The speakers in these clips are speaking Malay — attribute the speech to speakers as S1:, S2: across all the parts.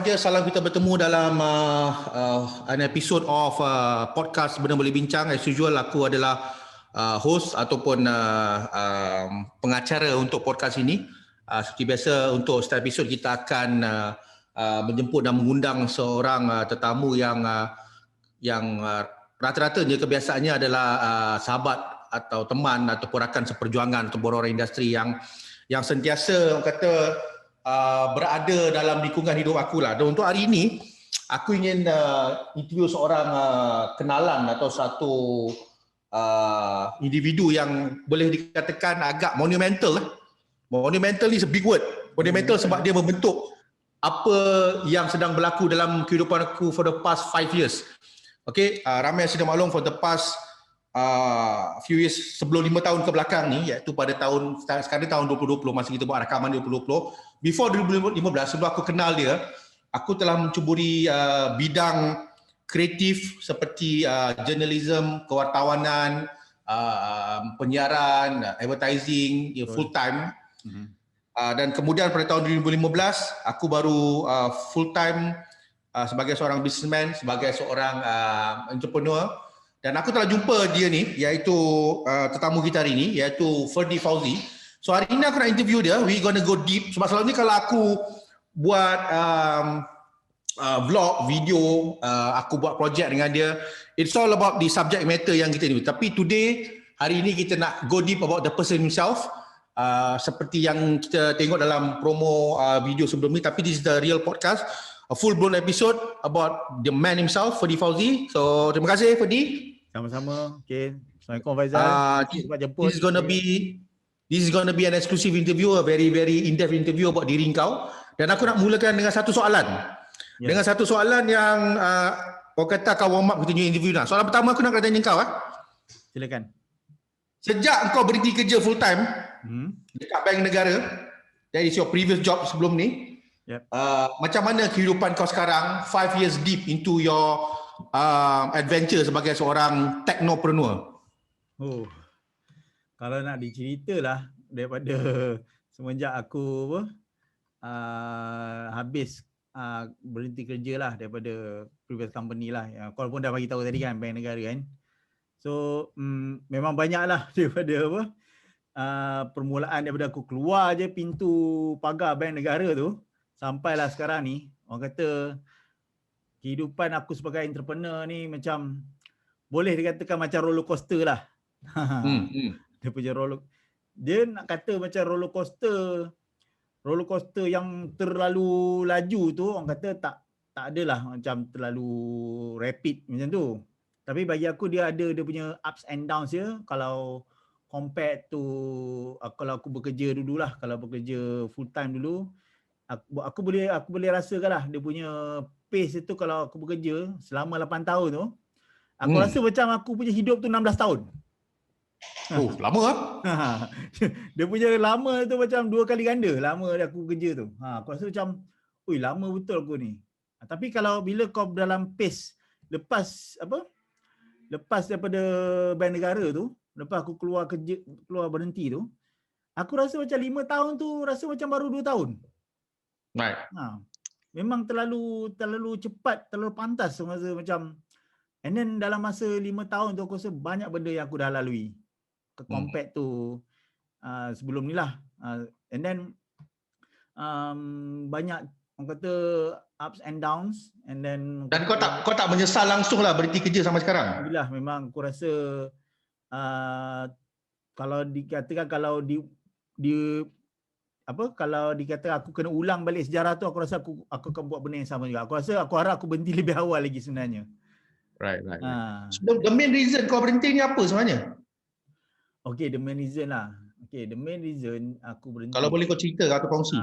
S1: saja, salam kita bertemu dalam an episode of podcast Benda Boleh Bincang. As usual, aku adalah host ataupun pengacara untuk podcast ini. Seperti biasa, untuk setiap episod kita akan menjemput dan mengundang seorang tetamu yang rata-ratanya kebiasaannya adalah sahabat atau teman ataupun rakan seperjuangan ataupun orang industri yang sentiasa orang kata berada dalam lingkungan hidup aku lah. Dan untuk hari ini aku ingin interview seorang kenalan atau satu individu yang boleh dikatakan agak monumental. Monumental is a big word. Monumental sebab dia membentuk apa yang sedang berlaku dalam kehidupan aku for the past 5 years. Okay, ramai yang sudah maklum for the past few years sebelum 5 tahun ke belakang ni, iaitu pada sekarang tahun 2020, masa kita buat rakaman 2020, before 2015, sebelum aku kenal dia, aku telah mencuburi bidang kreatif seperti journalism, kewartawanan, penyiaran, advertising, full time. Dan kemudian pada tahun 2015 aku baru full time sebagai seorang businessman, sebagai seorang entrepreneur. Dan aku telah jumpa dia ni, iaitu tetamu kita hari ni, iaitu Ferdy Fauzi. So hari ini aku nak interview dia. We gonna go deep. Sebab selalu ni kalau aku buat vlog, video, aku buat projek dengan dia, it's all about the subject matter yang kita ni. Tapi today, hari ini kita nak go deep about the person himself. Seperti yang kita tengok dalam promo video sebelum ni. Tapi this is the real podcast, a full-blown episode about the man himself, Ferdy Fauzi. So terima kasih Ferdy.
S2: Sama-sama. Okay. Assalamualaikum Faizal.
S1: This is gonna be an exclusive interview, a very in-depth interview about diri kau. Dan aku nak mulakan dengan satu soalan. Yeah. Dengan satu soalan yang kau kata kau warm up kita punya interview nak. Soalan pertama aku nak tanya kau.
S2: Silakan.
S1: Sejak kau berhenti kerja full time dekat bank negara, that is your previous job sebelum ni, macam mana kehidupan kau sekarang 5 years deep into your adventure sebagai seorang technopreneur?
S2: Kalau nak diceritalah daripada semenjak aku habis berhenti kerja lah daripada previous company lah. Kau pun dah bagi tahu tadi kan, bank negara kan. So memang banyak lah daripada permulaan daripada aku keluar je pintu pagar bank negara tu sampailah sekarang ni. Orang kata kehidupan aku sebagai entrepreneur ni macam boleh dikatakan macam roller coaster lah. Dia punya dia nak kata macam roller coaster yang terlalu laju tu, orang kata tak adalah macam terlalu rapid macam tu. Tapi bagi aku dia ada dia punya ups and downs dia. Kalau compare to kalau aku bekerja dululah, kalau bekerja full time dulu, aku boleh rasakan lah dia punya pace itu. Kalau aku bekerja selama 8 tahun tu, aku rasa macam aku punya hidup tu 16 tahun.
S1: Lama lah.
S2: Dia punya lama tu macam 2 kali ganda lama aku kerja tu. Aku rasa macam, lama betul aku ni. Tapi kalau bila kau dalam pace lepas daripada bank negara tu, lepas aku keluar berhenti tu, aku rasa macam 5 tahun tu rasa macam baru 2 tahun.
S1: Right.
S2: Memang terlalu cepat, terlalu pantas rasa macam. And then dalam masa 5 tahun tu aku rasa banyak benda yang aku dah lalui. Compared to sebelum ni lah. And then banyak orang kata ups and downs. And then
S1: kau tak menyesal langsung lah berhenti kerja sampai sekarang?
S2: Alhamdulillah, memang aku rasa kalau dikatakan kalau dikata aku kena ulang balik sejarah tu, aku rasa aku akan buat benda yang sama juga. Aku harap aku berhenti lebih awal lagi sebenarnya.
S1: Right. So, the main reason kau berhenti ni apa sebenarnya?
S2: Okay, the main reason aku berhenti.
S1: Kalau boleh kau cerita atau kongsi.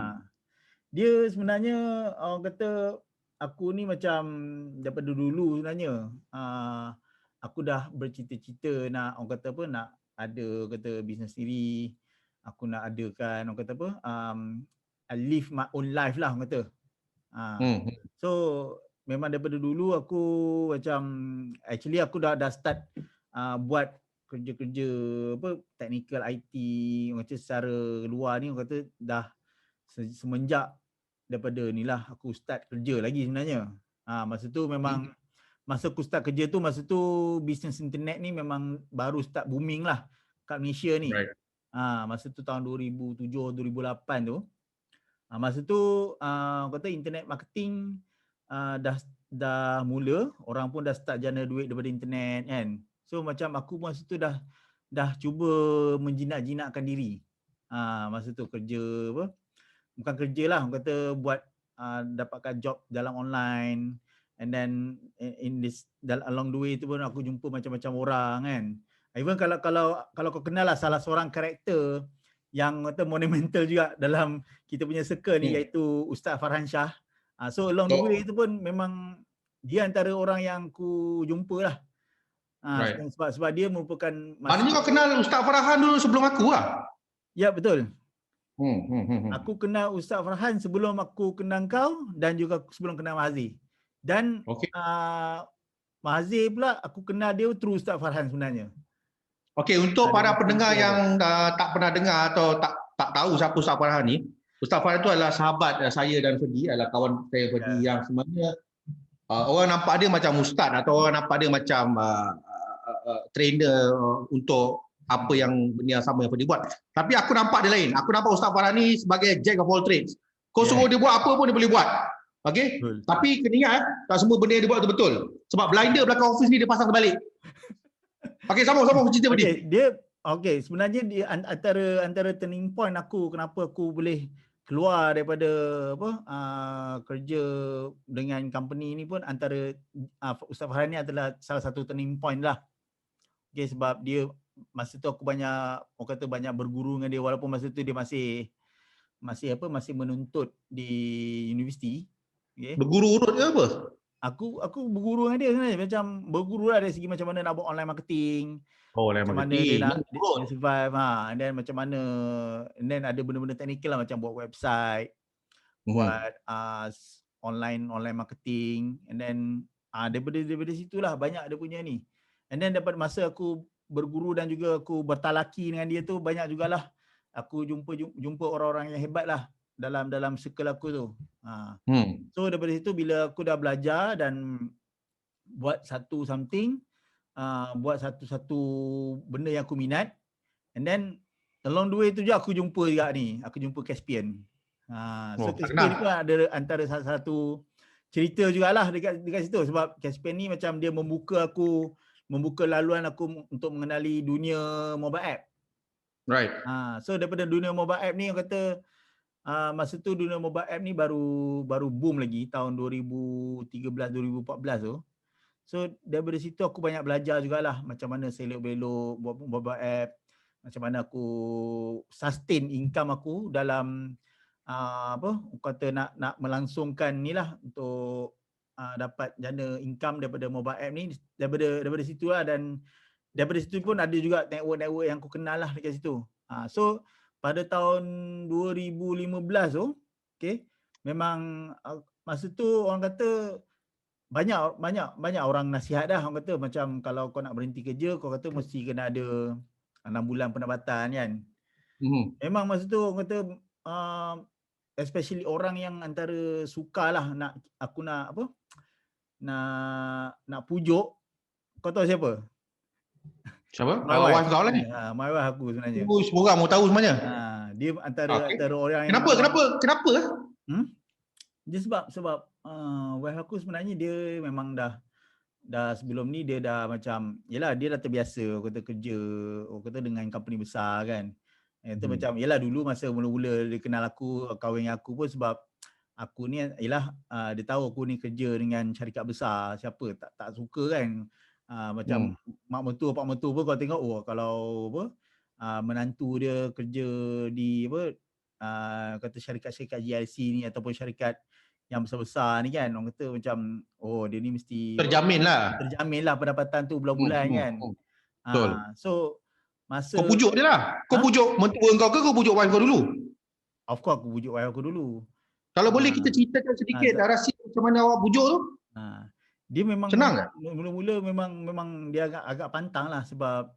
S2: Dia sebenarnya orang kata aku ni macam daripada dulu sebenarnya aku dah bercita-cita nak nak ada bisnes sendiri. Aku nak adakan orang kata I live my own life lah orang kata. So memang daripada dulu aku macam actually aku dah start buat kerja-kerja technical IT macam secara luar ni, orang kata dah semenjak daripada ni lah aku start kerja lagi sebenarnya. Masa tu memang masa aku start kerja tu, masa tu bisnes internet ni memang baru start booming lah kat Malaysia ni.
S1: Right.
S2: Masa tu tahun 2007 2008 tu. Masa tu kata internet marketing dah mula, orang pun dah start jana duit daripada internet kan. So macam aku masa tu dah cuba menjinak-jinakkan diri. Masa tu kerja apa? Bukan kerja lah, orang kata buat dapatkan job dalam online, and then in this along the way tu pun aku jumpa macam-macam orang kan. Even kalau kau kenal lah salah seorang karakter yang kata monumental juga dalam kita punya circle ni, iaitu Ustaz Farhan Shah. So along the way tu pun memang dia antara orang yang aku jumpa lah.
S1: Right.
S2: Sebab dia merupakan
S1: Maknanya kau kenal Ustaz Farhan dulu sebelum aku lah.
S2: Ya, betul. Aku kenal Ustaz Farhan sebelum aku kenal kau, dan juga sebelum kenal Mahazir. Dan Mahazir pula aku kenal dia through Ustaz Farhan sebenarnya.
S1: Okey, untuk para pendengar yang tak pernah dengar atau tak tahu siapa Ustaz Farhan ni, Ustaz Farhan tu adalah sahabat saya dan Ferdi, adalah kawan saya Ferdi yang sebenarnya orang nampak dia macam ustaz atau orang nampak dia macam trainer untuk apa yang benda yang sama yang Ferdi buat. Tapi aku nampak dia lain. Aku nampak Ustaz Farhan ni sebagai jack of all trades. Kau suruh dia buat apa pun dia boleh buat. Okey? Tapi kena ingat, tak semua benda yang dia buat tu betul. Sebab blinder belakang office ni dia pasang terbalik. Okey, sama cerita Ferdi.
S2: Sebenarnya dia antara turning point aku, kenapa aku boleh keluar daripada kerja dengan company ni pun, antara Ustaz Farhan ni adalah salah satu turning point lah. Okay, sebab dia masa tu aku banyak berguru dengan dia, walaupun masa tu dia masih menuntut di universiti. Okay.
S1: Berguru urut ke apa?
S2: Aku berguru dengan dia sebenarnya, macam berguru lah dari segi macam mana nak buat online marketing. Macam mana dia nak survive, and then macam mana, and then ada benda-benda teknikal lah, macam buat website, buat online marketing, and then daripada situlah banyak dia punya ni. And then dapat masa aku berguru dan juga aku bertalaki dengan dia tu, banyak jugalah aku jumpa orang-orang yang hebat lah dalam circle aku tu. So daripada situ, bila aku dah belajar dan buat satu benda yang aku minat, and then along the way tu je aku jumpa Caspian. So Caspian ni pun ada antara satu cerita jugalah dekat situ, sebab Caspian ni macam dia membuka laluan aku untuk mengenali dunia mobile app.
S1: Right.
S2: So daripada dunia mobile app ni, orang kata masa tu dunia mobile app ni baru boom lagi tahun 2013-2014 tu. So daripada situ aku banyak belajar jugalah macam mana selok-belok buat mobile app, macam mana aku sustain income aku dalam nak melangsungkan ni lah, untuk dapat jana income daripada mobile app ni, daripada situ lah. Dan daripada situ pun ada juga network yang aku kenal lah dekat situ. So pada tahun 2015 tu, memang masa tu orang kata banyak orang nasihat dah. Orang kata macam kalau kau nak berhenti kerja, kau kata mesti kena ada 6 bulan pendapatan kan. Memang masa tu orang kata especially orang yang antara sukalah nak pujuk. Kau tahu siapa?
S1: Siapa? Wife kau lah ni.
S2: My wife aku sebenarnya.
S1: Semua orang mau tahu sebenarnya.
S2: Dia antara orang
S1: yang Kenapa?
S2: Dia sebab wife aku sebenarnya dia memang dah sebelum ni dia dah macam, yelah dia dah terbiasa kata kerja dengan company besar kan. Itu macam yelah dulu masa mula-mula dia kenal aku, kahwin dengan aku pun, sebab aku ni yelah dia tahu aku ni kerja dengan syarikat besar, siapa tak suka kan. Macam mak mentua pak mentua pun kau tengok, kalau menantu dia kerja di kata syarikat-syarikat GIC ni ataupun syarikat yang besar-besar ni kan, orang kata macam dia ni mesti terjamin lah pendapatan tu bulan-bulan kan.
S1: Betul.
S2: So masa
S1: kau pujuk dia lah. Kau pujuk mentua kau ke kau pujuk wife kau dulu?
S2: Of course aku pujuk wife aku dulu.
S1: Kalau boleh kita ceritakan sedikit rahsia macam mana awak pujuk tu?
S2: Dia memang
S1: senang tak?
S2: Mula-mula memang dia agak pantang lah, sebab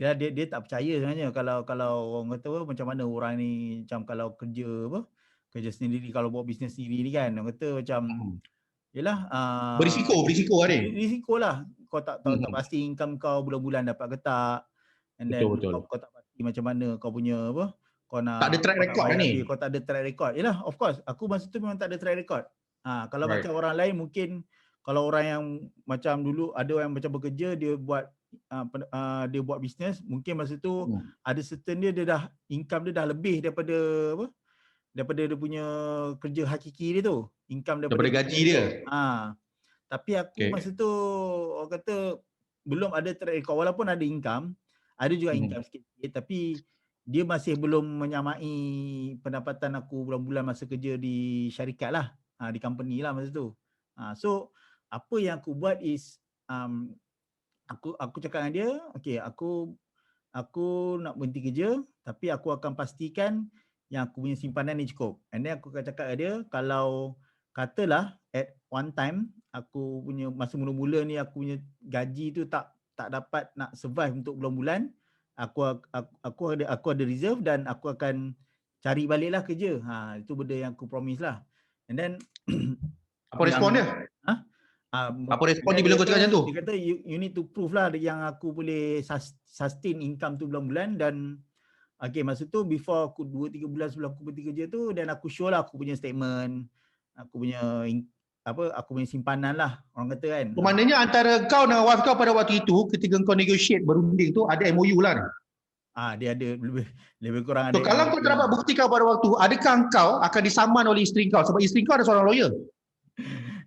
S2: dia tak percaya sebenarnya kalau orang kata macam mana orang ni, macam kalau kerja kerja sendiri, kalau buat bisnes sendiri ni kan, orang kata macam yelah
S1: Berisiko hari.
S2: risiko lah. Kau tak tahu tak
S1: Hmm.
S2: pasti income kau bulan-bulan dapat ke tak. And then
S1: Betul.
S2: kau tak pasti macam mana kau punya apa, kau
S1: Tak ada track
S2: kau nak
S1: record
S2: bayar
S1: ni.
S2: bil, kau tak ada track record. Yelah, of course. Aku masa tu memang tak ada track record. Kalau
S1: Right.
S2: macam orang lain mungkin, kalau orang yang macam dulu ada orang yang macam bekerja, dia buat bisnes, mungkin masa tu ada certain dia dah income dia dah lebih daripada apa? Daripada dia punya kerja hakiki dia tu. Income
S1: Daripada gaji dia.
S2: Tapi aku masa tu orang kata belum ada track record, walaupun ada income, ada juga income sikit-sikit, tapi dia masih belum menyamai pendapatan aku bulan-bulan masa kerja di syarikat lah, di company lah masa tu. So apa yang aku buat is aku cakap dengan dia, okay, aku nak berhenti kerja, tapi aku akan pastikan yang aku punya simpanan ni cukup. And then aku akan cakap dengan dia, kalau katalah at one time aku punya masa mula-mula ni aku punya gaji tu tak dapat nak survive untuk bulan-bulan, aku ada reserve dan aku akan cari baliklah kerja. Itu benda yang aku promise lah. And then
S1: apa respon dia? Apa respon dia bila kau cakap macam tu?
S2: Dia kata you need to prove lah yang aku boleh sustain income tu bulan-bulan. Dan okay, masa tu before aku 2-3 bulan sebelum aku berhenti kerja tu, dan aku show lah aku punya statement, aku punya simpanan lah, orang kata kan.
S1: Maknanya antara kau dengan wife kau pada waktu itu, ketika kau negotiate berunding tu, ada MOU lah ni.
S2: Dia ada lebih kurang ada.
S1: So kalau kau tak dapat buktikan pada waktu, adakah kau akan disaman oleh isteri kau? Sebab isteri kau ada seorang lawyer.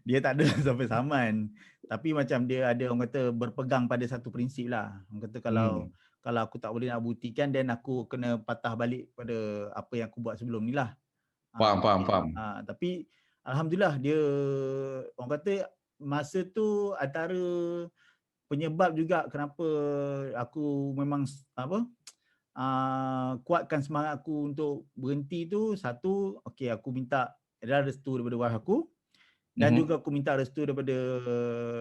S2: Dia tak ada sampai saman. Tapi macam dia ada, orang kata, berpegang pada satu prinsip lah. Orang kata kalau aku tak boleh nak buktikan, then aku kena patah balik pada apa yang aku buat sebelum ni lah.
S1: Faham.
S2: Tapi alhamdulillah dia, orang kata masa tu antara penyebab juga kenapa aku memang kuatkan semangat aku untuk berhenti tu, satu, okay, aku minta restu daripada wife aku. Dan juga aku minta restu daripada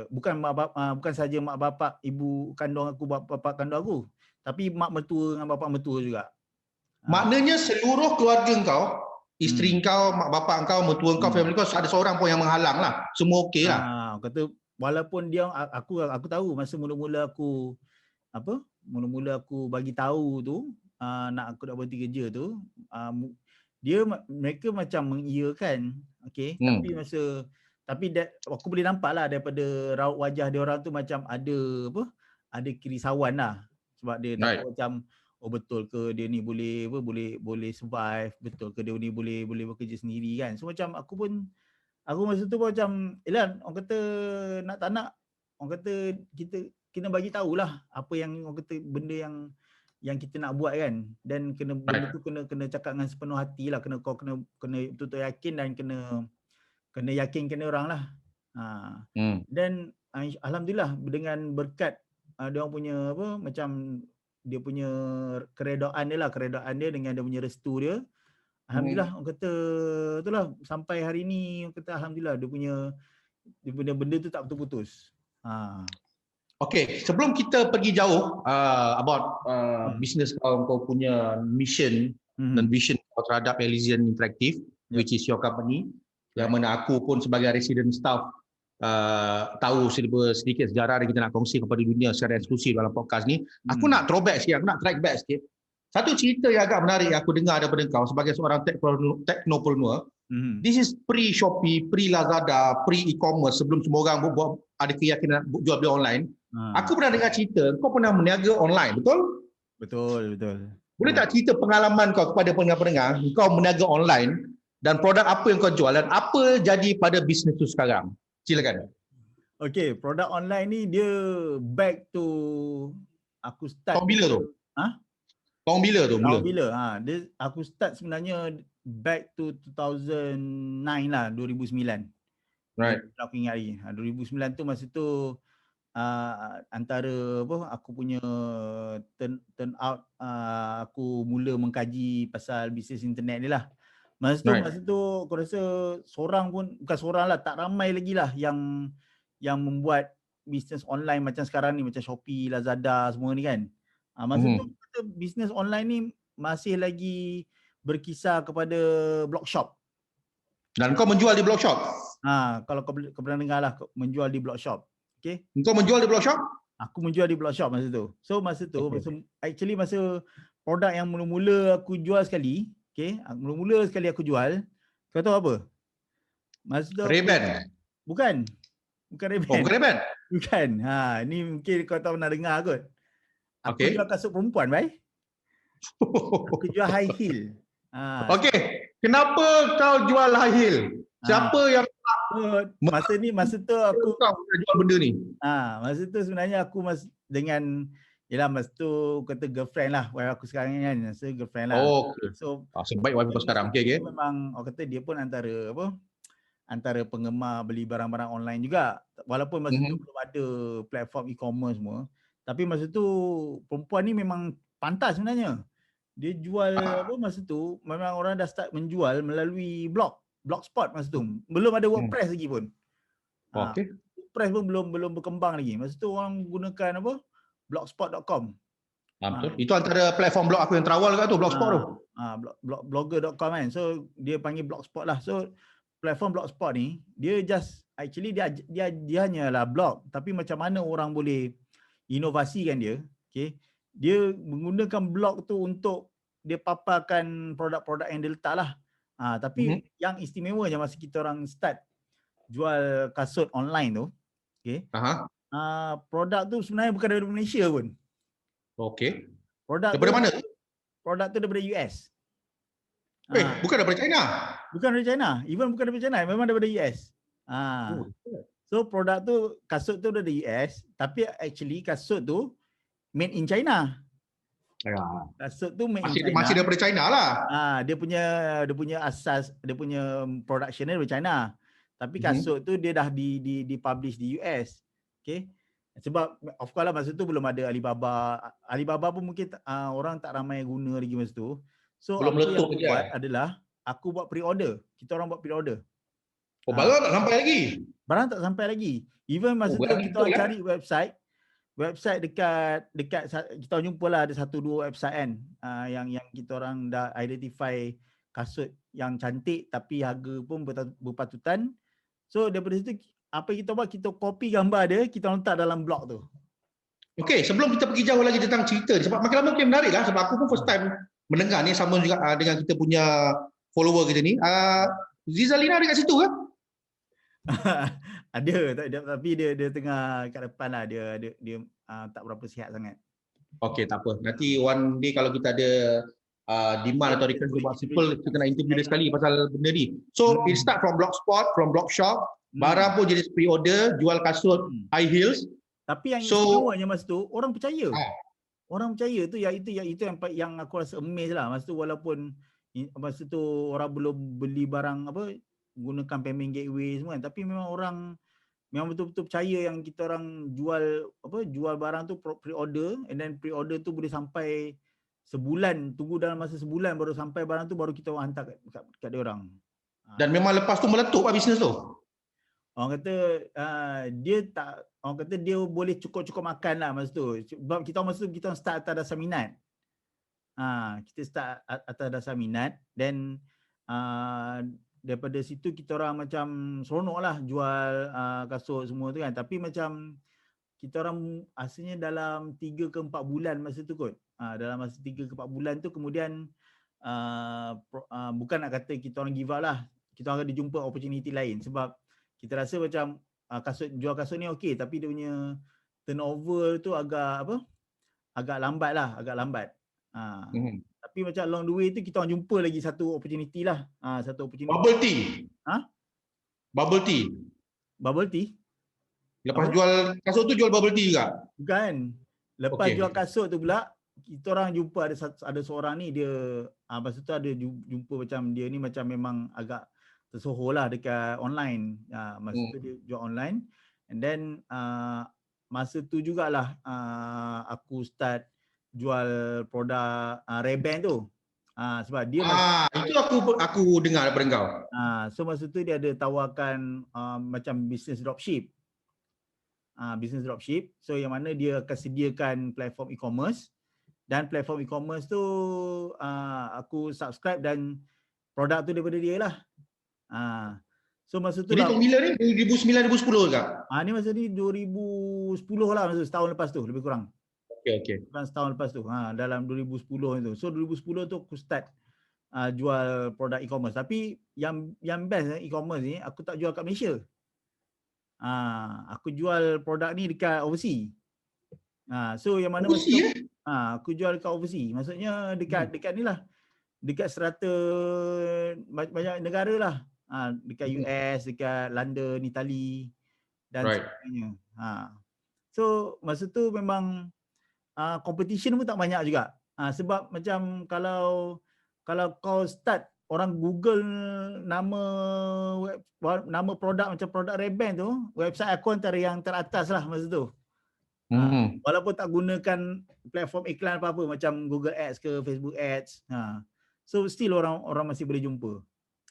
S2: bukan saja mak bapak ibu kandung aku, bapa kandung aku, tapi mak mertua dengan bapa mertua juga.
S1: Maknanya seluruh keluarga kau, isteri kau, mak bapak kau, mertua kau, family kau, ada seorang pun yang menghalang lah. Semua okey lah.
S2: Kata walaupun dia, aku tahu masa mula-mula aku bagi tahu tu, aku nak berhenti kerja tu, mereka macam mengiyakan, okey, tapi aku boleh nampak lah daripada raut wajah dia orang tu macam ada kerisauan lah, sebab dia takut macam, oh betul ke dia ni boleh survive, betul ke dia ni boleh bekerja sendiri kan. So macam aku masa tu pun macam, Elan, orang kata nak tak nak, orang kata kita kena bagi tahulah apa yang orang kata benda yang kita nak buat kan. Dan benda tu kena cakap dengan sepenuh hati lah, kena betul-betul yakin, dan kena yakinkan orang lah. Dan alhamdulillah dengan berkat dia orang punya macam dia punya keredaan dia dengan dia punya restu dia, alhamdulillah, orang kata itulah sampai hari ni, orang kata alhamdulillah dia punya benda tu tak putus-putus.
S1: Okay, sebelum kita pergi jauh about business kau punya mission dan vision terhadap Elysian Interactive, which is your company, yang mana aku pun sebagai resident staff tahu sedikit sejarah yang kita nak kongsi kepada dunia secara eksklusif dalam podcast ni. Aku nak throwback sikit, aku nak track back sikit. Satu cerita yang agak menarik yang aku dengar daripada kau sebagai seorang technopreneur. This is pre-Shopee, pre-Lazada, pre-e-commerce, sebelum semua orang ada keyakinan jual beli online. Aku pernah dengar cerita kau pernah berniaga online, betul?
S2: Betul.
S1: Boleh tak cerita pengalaman kau kepada pendengar-pendengar, kau berniaga online dan produk apa yang kau jual dan apa jadi pada bisnes tu sekarang? Silakan.
S2: Okay, produk online ni dia back to aku start.
S1: Tahun bila tu? Tahun bila?
S2: Aku start sebenarnya back to 2009 lah, 2009.
S1: Right.
S2: Aku ingat lagi. 2009 tu, masa tu antara aku punya turn out, aku mula mengkaji pasal bisnes internet ni lah. Masa tu aku rasa bukan seorang lah, tak ramai lagi lah yang membuat bisnes online macam sekarang ni, macam Shopee, Lazada semua ni kan. Masa tu bisnes online ni masih lagi berkisar kepada blog shop.
S1: Dan kau menjual di blog shop?
S2: Kalau kau pernah dengar lah, menjual di blog shop. Okay.
S1: Kau menjual di blog shop?
S2: Aku menjual di blog shop masa tu. So masa tu, masa produk yang mula-mula aku jual sekali, okay, mula-mula sekali aku jual, kau tahu apa? Masa tu
S1: Ray-Ban?
S2: Bukan Ray-Ban.
S1: Oh, bukan Ray-Ban?
S2: Bukan. Ni mungkin kau tak pernah dengar kot. Aku
S1: Okay.
S2: jual kasut perempuan, baik. Aku jual high heel.
S1: Okey, kenapa kau jual high heel? Siapa yang
S2: masa tu aku
S1: kau jual benda ni?
S2: Masa tu sebenarnya aku dengan masa tu kata girlfriend lah, wife aku sekarang ni kan, so girlfriend lah.
S1: Okay.
S2: So
S1: sebaik wife kau sekarang. Okey.
S2: Memang orang kata dia pun antara penggemar beli barang-barang online juga. Walaupun masa tu belum ada platform e-commerce semua, tapi masa tu perempuan ni memang pantas sebenarnya. Dia jual masa tu memang orang dah start menjual melalui blogspot masa tu. Belum ada WordPress lagi pun.
S1: Okey.
S2: WordPress pun belum berkembang lagi. Masa tu orang gunakan blogspot.com.
S1: Betul. Itu antara platform blog aku yang terawal kat tu, blogspot tu.
S2: Blogger.com kan. So dia panggil blogspot lah. So platform blogspot ni dia dia hanyalah blog, tapi macam mana orang boleh inovasikan dia, okey. Dia menggunakan blog tu untuk dia paparkan produk-produk yang dia letak lah. Tapi yang istimewanya masa kita orang start jual kasut online tu, okey. Produk tu sebenarnya bukan dari Malaysia pun.
S1: Okey.
S2: Produk
S1: daripada mana?
S2: Produk tu daripada US.
S1: Bukan daripada China.
S2: Bukan daripada China. Even bukan daripada China, memang daripada US. So produk tu, kasut tu dari US, tapi actually kasut tu made in China. Kasut tu made in China.
S1: Masih daripada China lah.
S2: Dia punya asas, dia punya production daripada China. Tapi kasut tu dia dah di-publish di US. Okay. Sebab of course lah masa tu belum ada Alibaba. Alibaba pun mungkin orang tak ramai guna lagi masa tu. So
S1: belum
S2: apa yang aku
S1: je.
S2: buat adalah aku buat pre-order. Kita orang buat pre-order.
S1: Barang tak sampai lagi?
S2: Barang tak sampai lagi. Even masa tu kita orang cari website dekat kita orang jumpa lah ada 1-2 website kan, yang kita orang dah identify kasut yang cantik tapi harga pun berpatutan. So daripada situ apa kita buat, kita copy gambar dia, kita letak dalam blog tu.
S1: Okey, sebelum kita pergi jauh lagi tentang cerita ni, sebab makin lama makin menarik lah, sebab aku pun first time mendengar ni, sama juga dengan kita punya follower kita ni. Zizalina ada kat situ ke?
S2: Ada, tapi dia tengah kat depan lah, dia tak berapa sihat sangat.
S1: Okey, tak apa. Nanti one day kalau kita ada demand atau request buat simple, kita nak interview dia sekali pasal benda ni. So it start from blogspot, from blog shop, barang pun jenis pre-order, jual kasut high heels.
S2: Tapi yang istimewanya masa tu orang percaya. Orang percaya tu itu yang aku rasa amaze lah. Masa tu walaupun masa tu orang belum beli barang gunakan payment gateway semua kan, tapi memang orang memang betul-betul percaya yang kita orang jual barang tu pre-order, and then pre-order tu boleh sampai sebulan, tunggu dalam masa sebulan baru sampai barang tu, baru kita orang hantar kat dia orang.
S1: Dan memang lepas tu meletup lah bisnes tu.
S2: Orang kata dia boleh cukup makan lah masa tu. Sebab masa tu kita start atas dasar minat. Kita start atas dasar minat, dan daripada situ kita orang macam seronok lah jual kasut semua tu kan. Tapi macam kita orang asalnya dalam 3 ke 4 bulan masa tu kot. Dalam masa 3 ke 4 bulan tu kemudian bukan nak kata kita orang give up lah. Kita orang ada jumpa opportunity lain, sebab kita rasa macam jual kasut ni okey, tapi dia punya turnover tu agak lambat lah, Tapi macam along the way tu kita orang jumpa lagi satu opportunity lah.
S1: Bubble tea. Bubble tea.
S2: Bubble tea?
S1: Lepas jual kasut tu jual bubble tea juga?
S2: Bukan. Lepas jual kasut tu pula, kita orang jumpa ada seorang ni, dia masa tu ada jumpa macam dia ni macam memang agak tersohor lah dekat online. Masa tu dia jual online, and then masa tu jugalah aku start jual produk Ray-Ban tu. Sebab dia
S1: itu aku dengar daripada kau.
S2: So masa tu dia ada tawarkan macam business dropship. Business dropship. So yang mana dia akan sediakan platform e-commerce, dan platform e-commerce tu aku subscribe, dan produk tu daripada dia lah. So masa tu
S1: Jadi
S2: lah,
S1: tahun bila ni? 2009-2010 ke?
S2: ni masa ni 2010 lah, masa setahun lepas tu lebih kurang.
S1: Okay.
S2: Bukan setahun lepas tu. Dalam 2010 itu. So 2010 tu aku start jual produk e-commerce. Tapi yang best e-commerce ni aku tak jual kat Malaysia. Aku jual produk ni dekat overseas. So yang mana masa tu aku jual dekat overseas. Maksudnya dekat ni lah. Dekat serata banyak negara lah. Dekat US, dekat London, Itali dan sebagainya. So masa tu memang competition pun tak banyak juga. Sebab macam kalau kau start orang Google nama produk macam produk Ray-Ban tu, website aku antara yang teratas lah masa tu. Walaupun tak gunakan platform iklan apa-apa macam Google Ads ke Facebook Ads. So still orang masih boleh jumpa.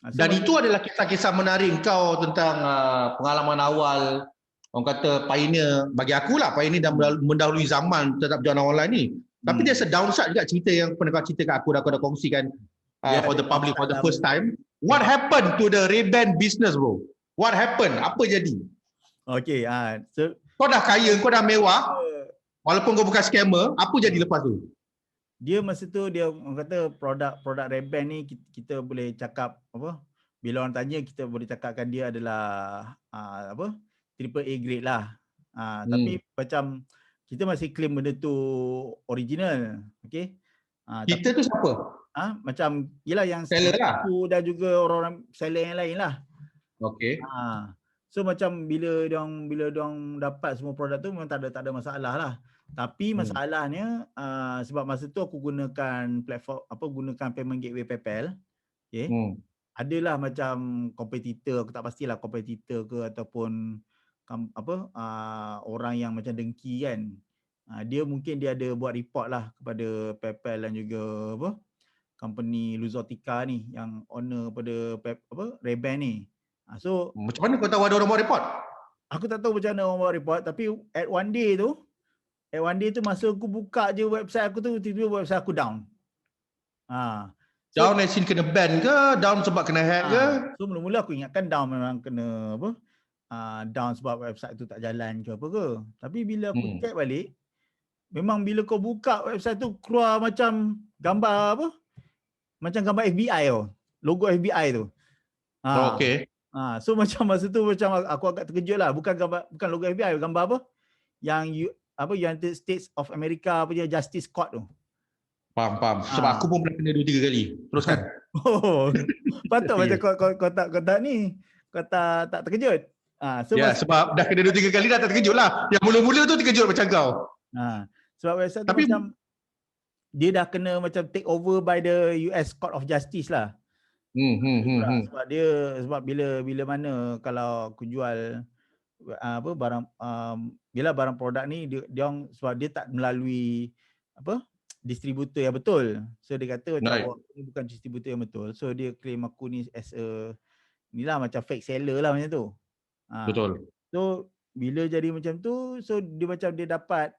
S1: Dan itu adalah kisah-kisah menarik kau tentang pengalaman awal, orang kata pioneer, bagi aku lah pioneer dan mendahului zaman tetap berjualan online ni. Tapi there's a downside juga cerita yang pernah kau cerita kat aku, dah kau dah kongsikan for the public for the first time. What happened to the Ray-Ban business, bro? What happened? Apa jadi?
S2: Okay, so
S1: kau dah kaya, kau dah mewah, walaupun kau bukan scammer, apa jadi lepas tu?
S2: Dia masa tu dia orang kata produk Ray-Ban ni kita boleh cakap apa? Bila orang tanya kita boleh cakapkan dia adalah triple A grade lah. Tapi macam kita masih claim benda tu original. Okey.
S1: Kita tu siapa?
S2: Macam yalah yang
S1: seller lah.
S2: Aku dan juga orang-orang seller yang lain lah.
S1: Okey.
S2: So macam bila diorang dapat semua produk tu memang tak ada masalah lah. Tapi masalahnya sebab masa tu aku gunakan platform gunakan payment gateway PayPal. Okey. Adalah macam kompetitor, aku tak pastilah kompetitor ke ataupun orang yang macam dengki kan. Dia mungkin dia ada buat report lah kepada PayPal dan juga company Luzotica ni yang owner pada Ray-Ban ni. So
S1: macam mana kau tahu ada orang buat report?
S2: Aku tak tahu macam mana orang buat report, tapi at one day tu masa aku buka je website aku tu, tiba-tiba website aku down.
S1: Down as in kena ban ke? Down sebab kena hack ke?
S2: So mula-mula aku ingatkan down memang kena down sebab website tu tak jalan ke apa ke. Tapi bila aku check balik, memang bila kau buka website tu keluar macam gambar macam gambar FBI logo FBI tu.
S1: Okay.
S2: So macam masa tu macam aku agak terkejut lah. Bukan logo FBI, gambar apa? Yang United States of America punya Justice Court tu.
S1: Faham. Sebab aku pun pernah kena 2-3 kali. Teruskan.
S2: Patut macam kau tak ni. Kau tak terkejut.
S1: Sebab dah kena 2-3 kali dah tak terkejut lah. Yang mula-mula tu terkejut macam kau.
S2: Sebab website tu macam dia dah kena macam take over by the US Court of Justice lah. Sebab bila mana kalau aku jual barang barang produk ni dia sebab dia tak melalui distributor yang betul. So dia kata macam ni bukan distributor yang betul. So dia claim aku ni as a inilah macam fake seller lah macam tu.
S1: Betul.
S2: So bila jadi macam tu, so dia dapat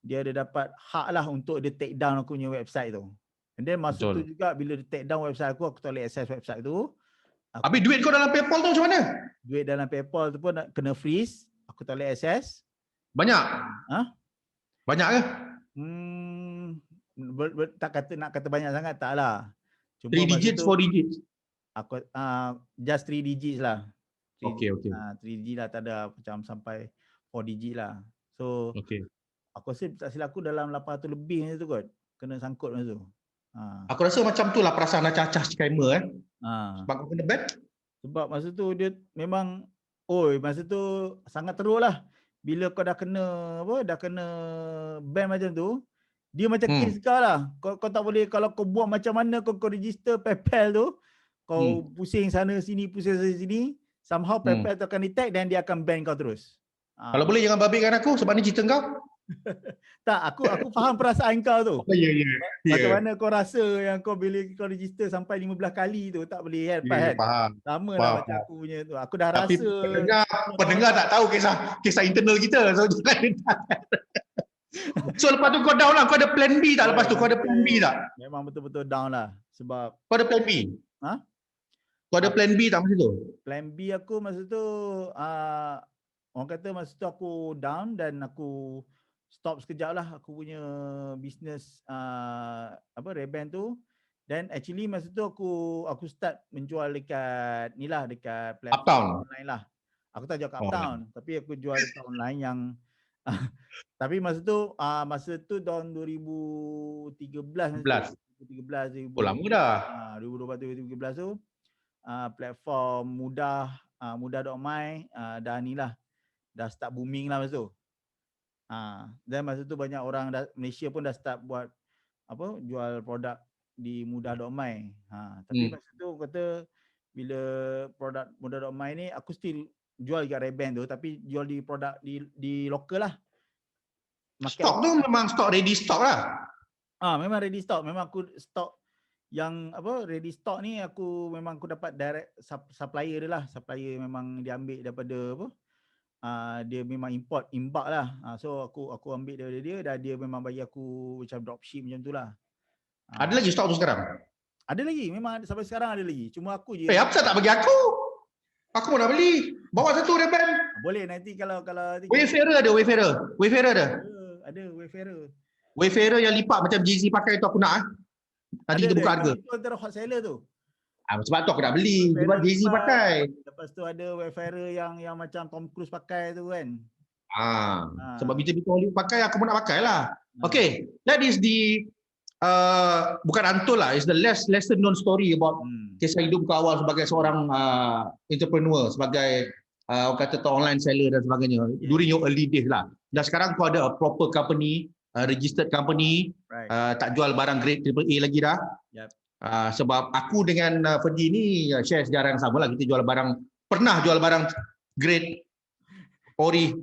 S2: dia ada dapat hak lah untuk dia take down aku punya website tu. And then masa tu juga bila dia take down website aku tak boleh access website tu.
S1: Habis duit kau dalam PayPal tu macam mana?
S2: Duit dalam PayPal tu pun kena freeze. Aku tak boleh access.
S1: Banyak? Banyak ke?
S2: Nak kata banyak sangat tak lah.
S1: 3 digits, 4 digits?
S2: Aku just 3 digits lah.
S1: Okay.
S2: 3 digit lah, tak ada macam sampai 4 digit lah. So aku rasa tak silap aku dalam 800 lebih macam tu kot. Kena sangkut masa tu.
S1: Aku rasa macam tu lah perasaan acah-acah scammer sebab kau kena ban.
S2: Sebab masa tu dia memang masa tu sangat teruk lah. Bila kau dah kena ban macam tu, dia macam kes kau lah. Kau tak boleh, kalau kau buat macam mana kau register PayPal tu, kau pusing sana sini, somehow PayPal tu akan detect dan dia akan ban kau terus.
S1: Kalau boleh jangan babitkan aku sebab ni cerita kau.
S2: Tak, aku faham perasaan kau tu.
S1: Ya.
S2: Macam mana kau rasa yang kau bila kau register sampai 15 kali tu tak boleh kan?
S1: Faham.
S2: Sama lah macam aku punya tu. Aku dah
S1: Tapi
S2: rasa
S1: pendengar tak tahu kisah internal kita. So lepas tu kau down lah. Kau ada plan B tak lepas tu? Kau ada plan B tak?
S2: Memang betul-betul down lah. Sebab
S1: kau ada plan B? Kau ada plan B tak masa tu?
S2: Plan B aku masa tu orang kata masa tu aku down dan aku stop sekejap lah aku punya business Ray-Ban tu. Dan actually masa tu aku start menjual dekat ni lah, dekat platform
S1: Uptown.
S2: online lah. Aku tak jual kat
S1: Oh.
S2: Uptown, tapi aku jual dekat online yang tapi masa tu tahun 2013 masa tu. 2013
S1: Oh, lama dah.
S2: 2013 tu platform mudah.my dah ni lah, dah start booming lah masa tu. Dan masa tu banyak orang Malaysia pun dah start buat jual produk di mudah.my. Tapi masa tu kata bila produk mudah.my ni aku still jual dekat Ray-Ban tu, tapi jual di produk di lokal lah.
S1: Stok tu memang stok ready stock lah.
S2: Memang ready stock. Memang aku stok yang ready stock ni aku dapat direct supplier dia lah. Supplier memang dia ambil daripada dia memang import lah. So aku ambil daripada dia dan dia memang bagi aku macam dropship macam tu lah.
S1: Ada lagi stok tu sekarang?
S2: Ada lagi, memang sampai sekarang ada lagi. Cuma aku je.
S1: Apa tak bagi aku? Aku mau nak beli. Bawa satu Ray-Ban.
S2: Boleh nanti kalau
S1: Wayfarer ada, Wayfarer. Wayfarer ada.
S2: Ada Wayfarer.
S1: Wayfarer yang lipat macam Jay-Z pakai tu aku nak. Nanti kita buka harga.
S2: Itu antara hot seller tu.
S1: Sebab tu aku nak beli. Sebab Jay-Z pakai.
S2: Lepas tu ada Wayfarer yang macam Tom Cruise pakai tu kan.
S1: Sebab kita Hollywood pakai, aku pun nak pakai lah. Okay, that is the bukan antul lah, it's the lesser known story about kisah hidup ke awal sebagai seorang entrepreneur, sebagai orang kata online seller dan sebagainya during your early days lah. Dan sekarang kau ada a proper company, registered company, tak jual barang grade AAA lagi dah. Sebab aku dengan Ferdi ni share sejarah yang sama lah. Kita pernah jual barang grade ori,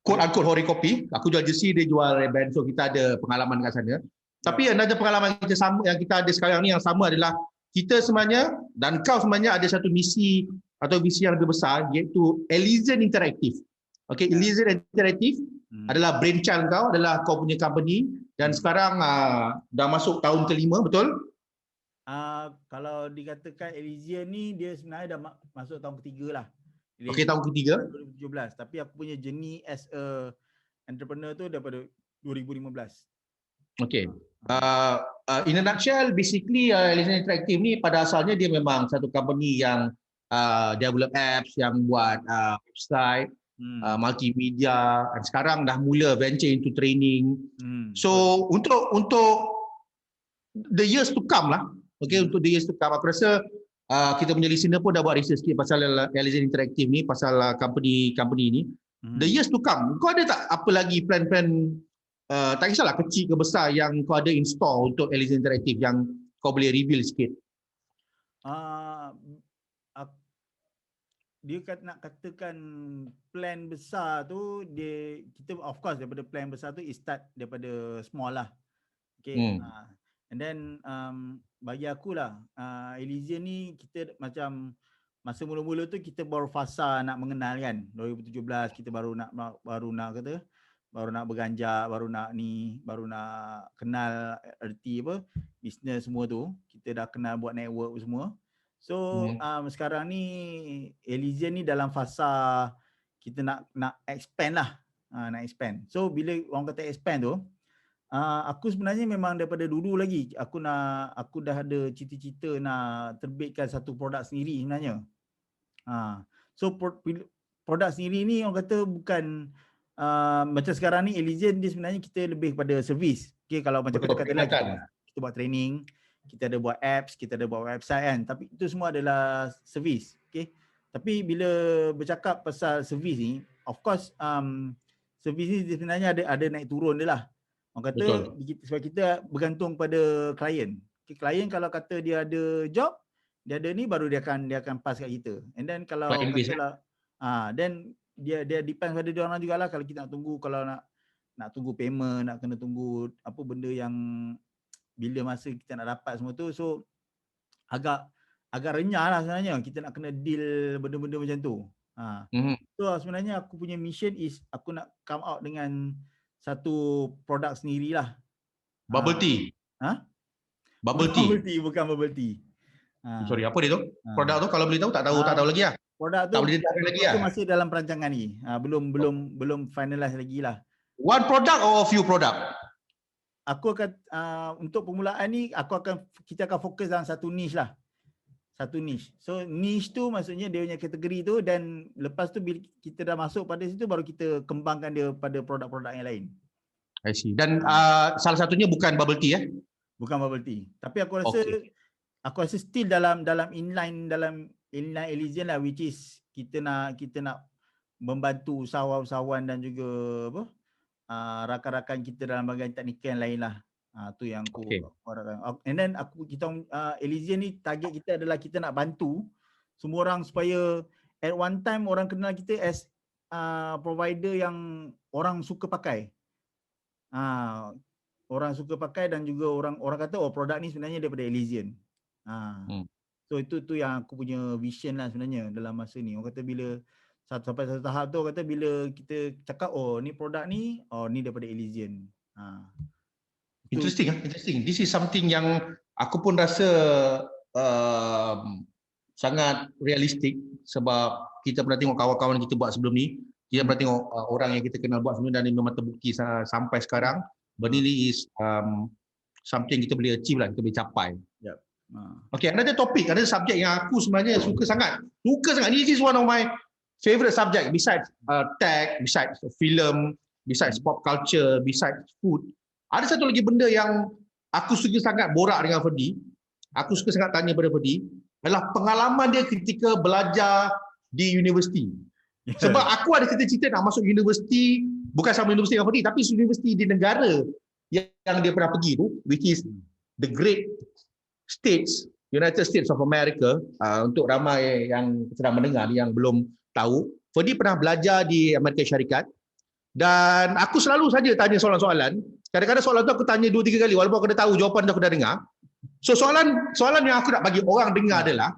S1: quote unquote hori kopi. Aku jual jersey, dia jual Ray-Ban, so kita ada pengalaman kat sana. Tapi another pengalaman kita sama yang kita ada sekarang ni yang sama adalah kita sebenarnya dan kau sebenarnya ada satu misi atau visi yang lebih besar, iaitu Elysian Interactive. Okay, Elysian Interactive adalah brainchild kau, adalah kau punya company dan sekarang dah masuk tahun ke-5, betul?
S2: Kalau dikatakan Elysian ni dia sebenarnya dah masuk tahun ke-3 lah.
S1: Okey, tahun ke-3
S2: 2017, tapi aku punya journey as a entrepreneur tu daripada 2015. Okey.
S1: In a nutshell, basically Elysian Interactive ni pada asalnya dia memang satu company yang develop apps, yang buat website, multimedia, dan sekarang dah mula venture into training. So untuk the years to come lah, untuk the years to come, aku rasa kita punya listener pun dah buat research sikit pasal Elysian Interactive ni, pasal company ni. The years to come, kau ada tak apa lagi plan-plan, tak kisahlah kecil ke besar, yang kau ada in store untuk Elysian Interactive yang kau boleh reveal sikit?
S2: Dia nak katakan plan besar tu, kita of course daripada plan besar tu start daripada small lah. Okay. And then bagi aku lah, Elysian ni kita macam masa mula-mula tu kita baru fasa nak mengenal kan. 2017 kita baru nak berganjak, baru nak kenal erti bisnes semua tu. Kita dah kenal buat network semua. So sekarang ni Elysian ni dalam fasa kita nak expand lah. Nak expand. So bila orang kata expand tu, aku sebenarnya memang daripada dulu lagi aku dah ada cita-cita nak terbitkan satu produk sendiri sebenarnya. So produk sendiri ni orang kata bukan macam sekarang ni Elysian, dia sebenarnya kita lebih kepada servis. Okay, kalau macam kata lah kita buat training, kita ada buat apps, kita ada buat website kan, tapi itu semua adalah servis. Okay, tapi bila bercakap pasal servis ni, of course servis ni sebenarnya ada naik turun dia lah. Orang kata sebab kita bergantung pada klien. Okay, klien kalau kata dia ada job, dia ada ni, baru dia akan pass kat kita. And then kalau katalah then dia depend pada dia orang jugalah. Kalau kita nak tunggu, kalau nak tunggu payment, nak kena tunggu apa benda yang bila masa kita nak dapat semua tu, so agak renyah lah sebenarnya kita nak kena deal benda-benda macam tu. So sebenarnya aku punya mission is aku nak come out dengan satu produk sendirilah.
S1: Bubble tea.
S2: Bubble tea, bukan bubble tea.
S1: Sorry, apa dia tu?
S2: Ha.
S1: Produk tu kalau boleh tahu tak tahu lagi lah.
S2: Produk
S1: Tak
S2: tu,
S1: boleh dedahkan lagi lah.
S2: masih dalam perancangan ni. Belum finalize lagi lah.
S1: One product or a few product?
S2: Aku akan untuk permulaan ni kita akan fokus dalam satu niche lah. Satu niche. So niche tu maksudnya dia punya kategori tu, dan lepas tu bila kita dah masuk pada situ baru kita kembangkan dia pada produk-produk yang lain.
S1: I see. Dan salah satunya bukan bubble tea
S2: Bukan bubble tea. Tapi aku rasa still dalam inline Elysian lah, which is kita nak membantu usahawan-usahawan dan juga rakan-rakan kita dalam bahagian teknikal yang lain lah. Tu yang aku harapkan. And then Elysian ni target kita adalah kita nak bantu semua orang supaya at one time orang kenal kita as provider yang orang suka pakai. Orang suka pakai dan juga orang kata produk ni sebenarnya daripada Elysian. So itu yang aku punya vision lah sebenarnya dalam masa ni. Orang kata bila sampai satu tahap tu, orang kata bila kita cakap ni produk ni, ni daripada Elysian.
S1: Interesting. This is something yang aku pun rasa sangat realistik, sebab kita pernah tengok kawan-kawan kita buat sebelum ni. Kita pernah tengok orang yang kita kenal buat sebelum ni, dan ini memang terbukti sampai sekarang. Benda ni is something kita boleh achieve lah, kita boleh capai.
S2: Yep.
S1: Okay, another topic, ada subjek yang aku sebenarnya suka sangat. This is one of my favorite subject besides tech, besides film, besides pop culture, besides food. Ada satu lagi benda yang aku suka sangat borak dengan Ferdy. Aku suka sangat tanya pada Ferdy, adalah pengalaman dia ketika belajar di universiti. Sebab aku ada cita-cita nak masuk universiti, bukan sama universiti dengan Ferdy, tapi universiti di negara yang dia pernah pergi tu, which is the Great States, United States of America. Untuk ramai yang sedang mendengar yang belum tahu, Ferdy pernah belajar di Amerika Syarikat, dan aku selalu saja tanya soalan-soalan. Kadang-kadang soalan tu aku tanya 2-3 kali walaupun aku dah tahu jawapan tu, aku dah dengar. So soalan yang aku nak bagi orang dengar adalah,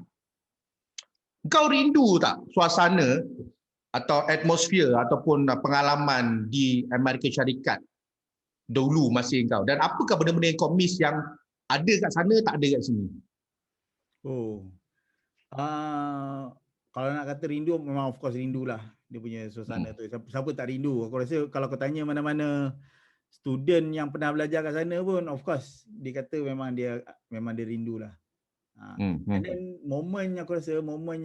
S1: kau rindu tak suasana atau atmosfer ataupun pengalaman di Amerika Syarikat dahulu masa kau, dan apakah benda-benda yang kau miss yang ada kat sana tak ada kat sini?
S2: Kalau nak kata rindu, memang of course rindulah dia punya suasana tu. Siapa tak rindu? Aku rasa kalau kau tanya mana-mana student yang pernah belajar kat sana pun, of course dia kata memang dia rindulah. And then moment yang aku rasa momen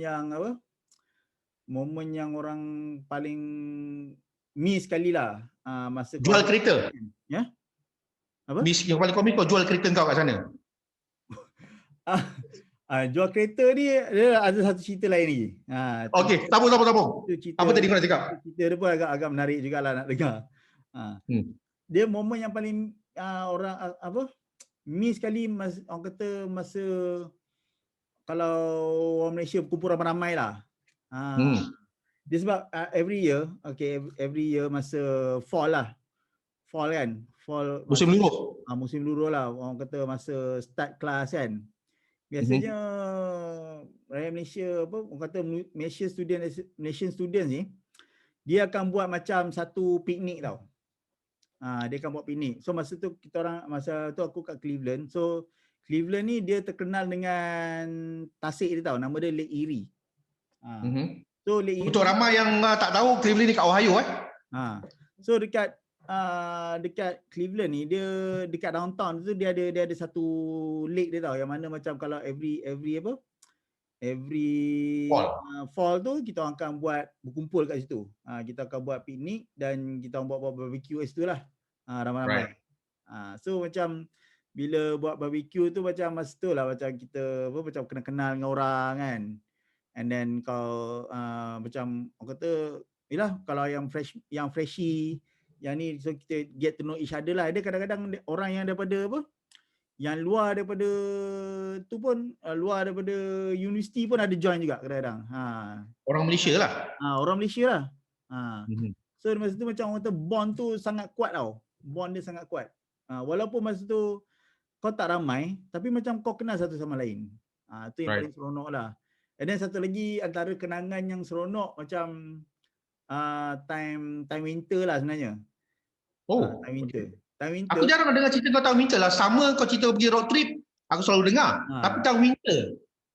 S2: yang orang paling miss sekali lah, masa
S1: jual kereta.
S2: Ya? Apa?
S1: Miss yang paling komik kau jual kereta kau kat sana.
S2: Jual kereta ni dia ada satu cerita lain lagi.
S1: Okey, tabung. Apa tadi kau nak cakap?
S2: Cerita dia pun agak menarik jugalah nak dengar. Dia momen yang paling orang miss sekali, orang kata masa kalau orang Malaysia berkumpul ramai-ramai lah. Dia sebab every year masa fall kan.
S1: Musim luruh.
S2: Musim luruh lah. Orang kata masa start kelas kan. Biasanya rakyat Malaysia, orang kata Malaysian students ni, dia akan buat macam satu piknik tau. Dia akan buat piknik. So masa tu aku kat Cleveland. So Cleveland ni dia terkenal dengan tasik dia tau. Nama dia Lake Erie. So Lake Erie,
S1: untuk ramai yang tak tahu, Cleveland ni kat Ohio
S2: So dekat Cleveland ni, dia dekat downtown tu dia ada satu lake dia tau, yang mana macam kalau every fall tu kita akan berkumpul kat situ. Kita akan buat piknik dan kita buat barbecue kat situ lah. Ramai-ramai. So macam bila buat barbecue tu macam masa tu lah macam kita macam kenal dengan orang kan. And then kau macam orang kata, yalah kalau yang freshie yang ni, so kita get to know each other lah. Ada kadang-kadang orang yang daripada yang luar daripada tu pun, luar daripada universiti pun ada join juga kadang-kadang.
S1: Orang Malaysia lah.
S2: Orang Malaysia lah. So masa tu macam orang kata bond tu sangat kuat tau. Bond dia sangat kuat. Walaupun masa tu kau tak ramai, tapi macam kau kenal satu sama lain. Tu yang paling seronok lah. And then satu lagi antara kenangan yang seronok macam time winter lah sebenarnya. Time winter.
S1: Aku jarang dengar cerita kau time winter lah. Sama kau cerita pergi road trip, aku selalu dengar. Tapi time winter,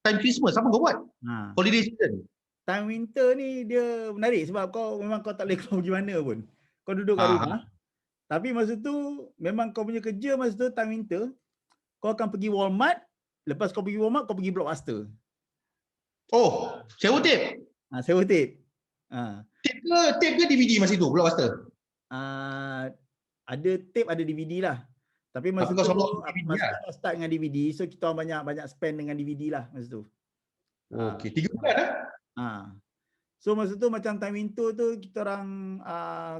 S1: time Christmas apa kau buat?
S2: Ha.
S1: Holiday season.
S2: Time winter ni dia menarik sebab memang kau tak boleh keluar pergi mana pun. Kau duduk kat rumah. Tapi masa tu memang kau punya kerja masa tu time winter, kau akan pergi Walmart, lepas kau pergi Walmart kau pergi Blockbuster.
S1: Oh, sewa tape.
S2: Sewa tape.
S1: Tape ke DVD masa itu Blockbuster?
S2: Ada tape, ada DVD lah. Tapi masa
S1: Tapi kau
S2: tu
S1: selalu DVD
S2: masa
S1: lah.
S2: tu start dengan DVD, so kita orang banyak spend dengan DVD lah masa tu.
S1: Okey, 3 bulan
S2: So masa tu macam time winter tu kita orang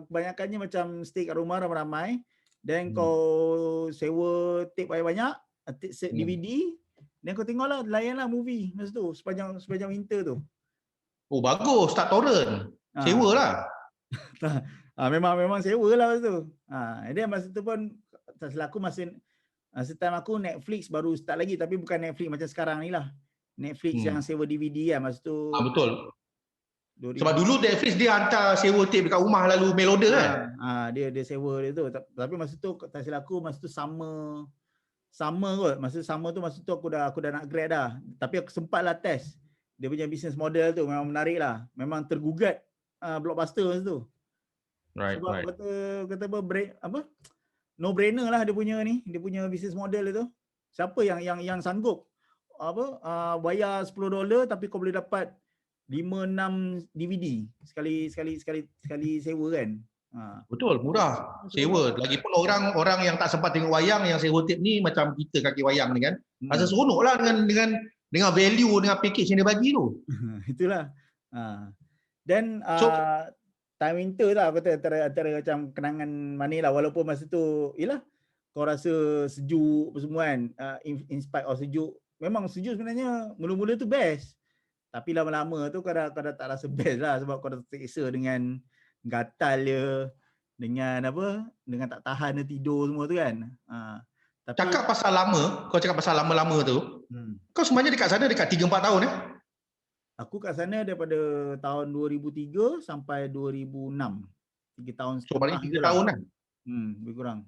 S2: kebanyakannya macam stay kat rumah ramai-ramai, then kau sewa tape banyak-banyak, set DVD, then kau tengoklah, layanlah movie masa tu sepanjang winter tu.
S1: Oh bagus, tak torrent. Sewa lah.
S2: Memang sewa lah masa tu. Then masa tu pun tak salah aku masa time aku Netflix baru start lagi, tapi bukan Netflix macam sekarang ni lah. Netflix yang sewa DVD lah masa tu.
S1: Betul. Sebab dulu Netflix dia hantar sewa tape dekat rumah lalu mail order kan?
S2: Dia sewa dia tu. Tapi masa tu tak silap aku masa tu summer kot. Masa tu aku dah nak grad dah. Tapi aku sempatlah test. Dia punya business model tu memang menarik lah. Memang tergugat Blockbuster masa tu. Sebab kata apa? No brainer lah dia punya business model itu. Siapa yang sanggup bayar $10 tapi kau boleh dapat 5-6 DVD sekali sewa kan.
S1: Betul, murah. Sewa. Lagipun orang yang tak sempat tengok wayang yang sewa tape ni macam kita kaki wayang ni kan. Rasa seronoklah dengan value dengan package yang dia bagi tu.
S2: Itulah. Dan time winter lah aku kata antara macam kenangan manis lah, walaupun masa tu yalah kau rasa sejuk apa semua kan, in spite of sejuk. Memang sejuk sebenarnya mula-mula tu best. Tapi lama-lama tu kau dah tak rasa best lah sebab kau dah terseksa dengan gatal dia, dengan tak tahan dia tidur semua tu kan. Tapi
S1: cakap pasal lama tu, kau sebenarnya dekat sana dekat 3-4 tahun
S2: Aku kat sana daripada tahun 2003 sampai 2006. 3 tahun setengah.
S1: So maknanya 3 tahun lah.
S2: Lebih kurang.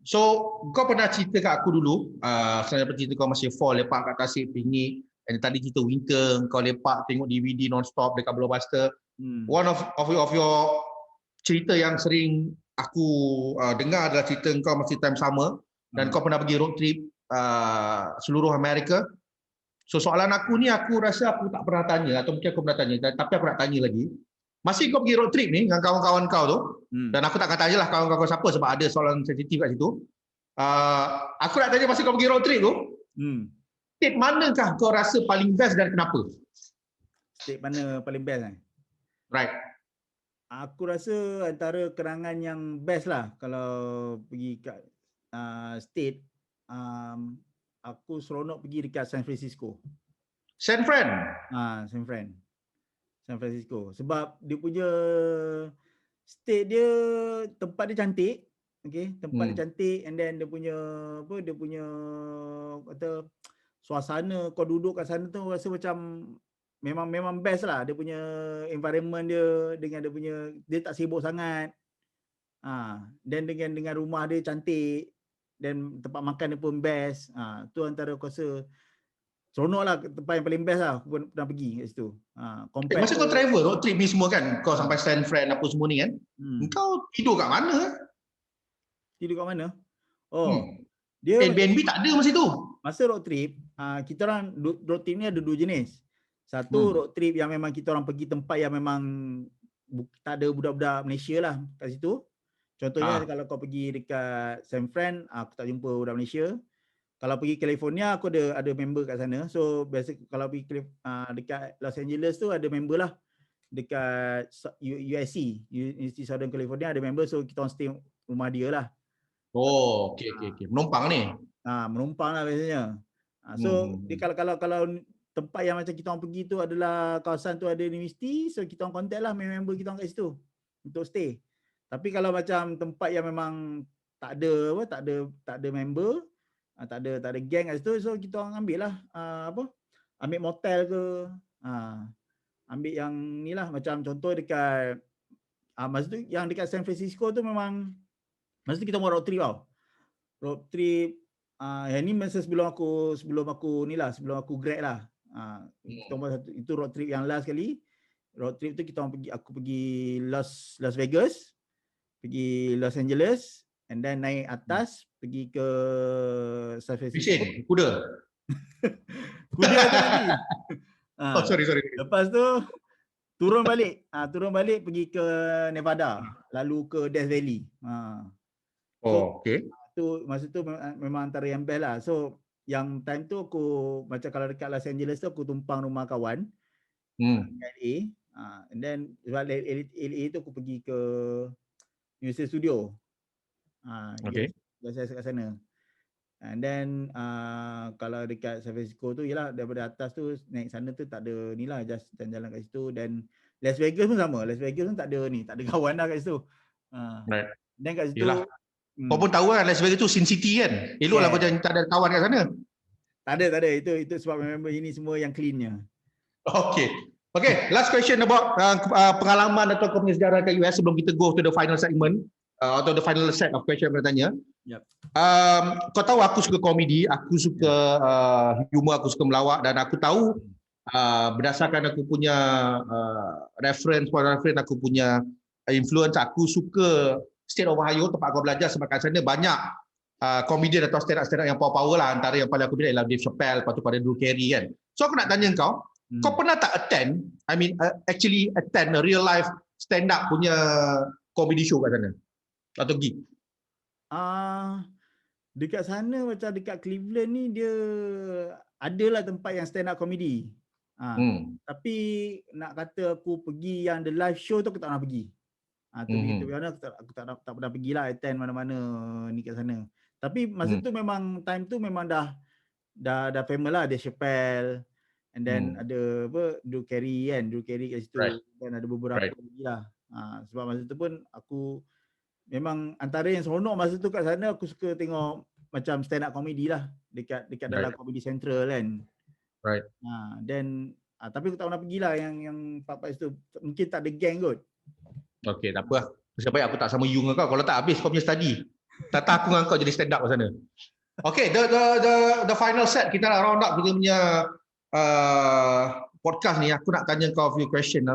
S1: So kau pernah cerita kat aku dulu, sebenarnya cerita kau masih fall lepak kat Tasik Pinggir. And tadi cerita winter, kau lepak tengok DVD non-stop dekat Blockbuster. One of your cerita yang sering aku dengar adalah cerita kau masih time summer dan kau pernah pergi road trip seluruh Amerika. So soalan aku ni aku rasa aku tak pernah tanya atau mungkin aku pernah tanya tapi aku nak tanya lagi. Masih kau pergi road trip ni dengan kawan-kawan kau tu dan aku tak akan tanyalah kawan-kawan kau siapa sebab ada soalan sensitif kat situ. Aku nak tanya masih kau pergi road trip tu. State manakah kau rasa paling best dan kenapa?
S2: State mana paling best kan?
S1: Right.
S2: Aku rasa antara kenangan yang best lah kalau pergi kat state, aku seronok pergi dekat San Francisco.
S1: San Fran?
S2: San Francisco. Sebab dia punya state dia, tempat dia cantik. Okay, tempat dia cantik and then dia punya kata suasana kau duduk kat sana tu rasa macam memang best lah. Dia punya environment dia dengan dia tak sibuk sangat. Dan dengan rumah dia cantik dan tempat makan dia pun best. Tu antara aku rasa seronok lah, tempat yang paling best lah aku pernah pergi kat situ.
S1: Masa kau travel road trip ni semua kan, kau sampai San Fran apa semua ni kan, kau tidur kat mana?
S2: Tidur kat mana?
S1: Dia Airbnb tak ada masa tu.
S2: Masa road trip, kita orang road trip ni ada 2 jenis. Satu road trip yang memang kita orang pergi tempat yang memang tak ada budak-budak Malaysia lah kat situ. Contohnya kalau kau pergi dekat San Fran, aku tak jumpa budak Malaysia. Kalau pergi California, aku ada member kat sana. So biasa kalau pergi dekat Los Angeles tu ada member lah. Dekat USC, University Southern California ada member, so kita orang stay rumah dia lah.
S1: Oh, okey. Menumpang ni.
S2: Menumpang lah biasanya. So dia kalau tempat yang macam kita orang pergi tu adalah kawasan tu ada universiti, so kita orang contact lah member kita orang kat situ untuk stay. Tapi kalau macam tempat yang memang tak ada member, tak ada geng kat situ, so kita orang ambil lah ambil motel ke, ambil yang ni lah, macam contoh dekat masa tu yang dekat San Francisco tu memang masa tu kita buat road trip tau. Road trip yang ni masa sebelum aku ni lah, sebelum aku grad lah. Kita orang satu, itu road trip yang last kali. Road trip tu aku pergi Las Vegas, pergi Los Angeles, and then naik atas pergi ke San Francisco.
S1: Vision, kuda.
S2: Kuda tu nanti.
S1: Oh, sorry.
S2: Lepas tu turun balik pergi ke Nevada, lalu ke Death Valley.
S1: Okay.
S2: Masa tu memang antara yang best lah. So yang time tu aku macam kalau dekat Los Angeles tu aku tumpang rumah kawan LA. And then LA tu aku pergi ke Universal Studio.
S1: Okay.
S2: Biasa kat sana. And then kalau dekat San Francisco tu yalah, daripada atas tu naik sana tu tak ada ni lah, just jalan-jalan kat situ. Dan Las Vegas pun sama. Las Vegas pun tak ada kawan dah kat situ.
S1: Right.
S2: Dan kat situ
S1: Yalah. Kau pun tahu kan Las Vegas tu Sin City kan. Eloklah kau jangan tak ada kawan kat sana.
S2: Tak ada. Itu sebab member ini semua yang cleannya.
S1: Okay, last question about pengalaman atau kau punya sejarah kat US sebelum kita go to the final segment atau the final set of question yang tanya.
S2: Yep.
S1: Kau tahu aku suka komedi, aku suka humor, aku suka melawak, dan aku tahu berdasarkan aku punya reference, aku punya influence, aku suka State of Ohio, tempat aku belajar, sebab kat sana banyak komedian atau stand-up yang power-power lah. Antara yang paling aku pilih adalah Dave Chappelle, lepas tu pada Drew Carey kan. So aku nak tanya kau, kau pernah tak actually attend a real life stand-up punya comedy show kat sana? Atau gig?
S2: Dekat sana macam dekat Cleveland ni dia adalah tempat yang stand up comedy. Tapi nak kata aku pergi yang the live show tu aku tak pernah pergi. Tu biar aku tak pernah pergilah attend mana-mana ni kat sana. Tapi masa tu memang time tu memang dah famous lah, ada Chappelle, and then ada Drew Carey kat situ, dan ada beberapa lagi lah. Sebab masa tu pun aku memang antara yang seronok masa tu kat sana, aku suka tengok macam stand up comedy lah dekat dalam Comedy Central kan. Tapi aku tak pernah pergilah yang part-part tu. Mungkin tak ada gang kot. Okay,
S1: tak apa. Sebab baik aku tak sama you dengan kau. Kalau tak habis kau punya study. Tak aku dengan kau jadi stand up kat sana. Okay, the final set, kita nak round up kita punya podcast ni. Aku nak tanya kau a few question.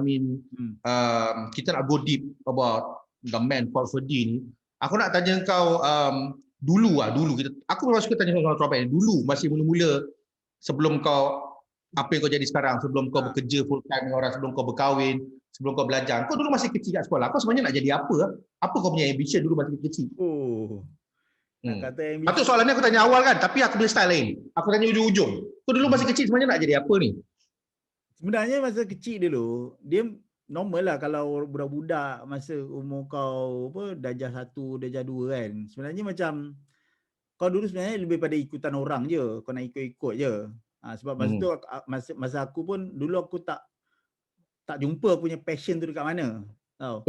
S1: Kita nak go deep about the man Paul Ferdi ni. Aku nak tanya kau dulu aku memang suka tanya soal Trompet ni. Dulu masih mula-mula sebelum kau apa yang kau jadi sekarang, sebelum kau bekerja full time dengan orang, sebelum kau berkahwin, sebelum kau belajar. Kau dulu masih kecil kat sekolah. Kau sebenarnya nak jadi apa? Apa kau punya ambition dulu masa kecil?
S2: Nak kata ambition.
S1: Patut soalan ni aku tanya awal kan, tapi aku punya style lain. Aku tanya ujung-ujung. Kau dulu masa kecil sebenarnya nak jadi apa ni?
S2: Sebenarnya masa kecil dulu, dia normal lah kalau budak-budak masa umur kau darjah 1, darjah 2 kan. Sebenarnya macam kau dulu sebenarnya lebih pada ikutan orang je. Kau nak ikut-ikut je. Sebab masa tu masa aku pun dulu aku tak jumpa punya passion tu dekat mana. Tahu.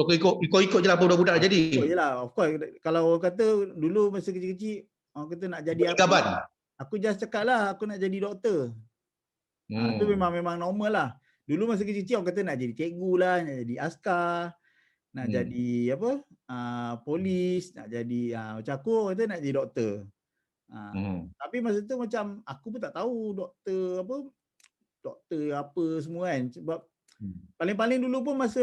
S1: Kau ikut je lah budak-budak jadi.
S2: Ikut je lah. Of course kalau orang kata dulu masa kecil-kecil orang kata nak jadi apa? Aku just cakap lah aku nak jadi doktor. Itu memang normal lah. Dulu masa kecil orang kata nak jadi cikgu lah, nak jadi askar, nak jadi polis, nak jadi macam aku kata nak jadi doktor. Tapi masa tu macam aku pun tak tahu doktor apa semua kan. Sebab paling-paling dulu pun masa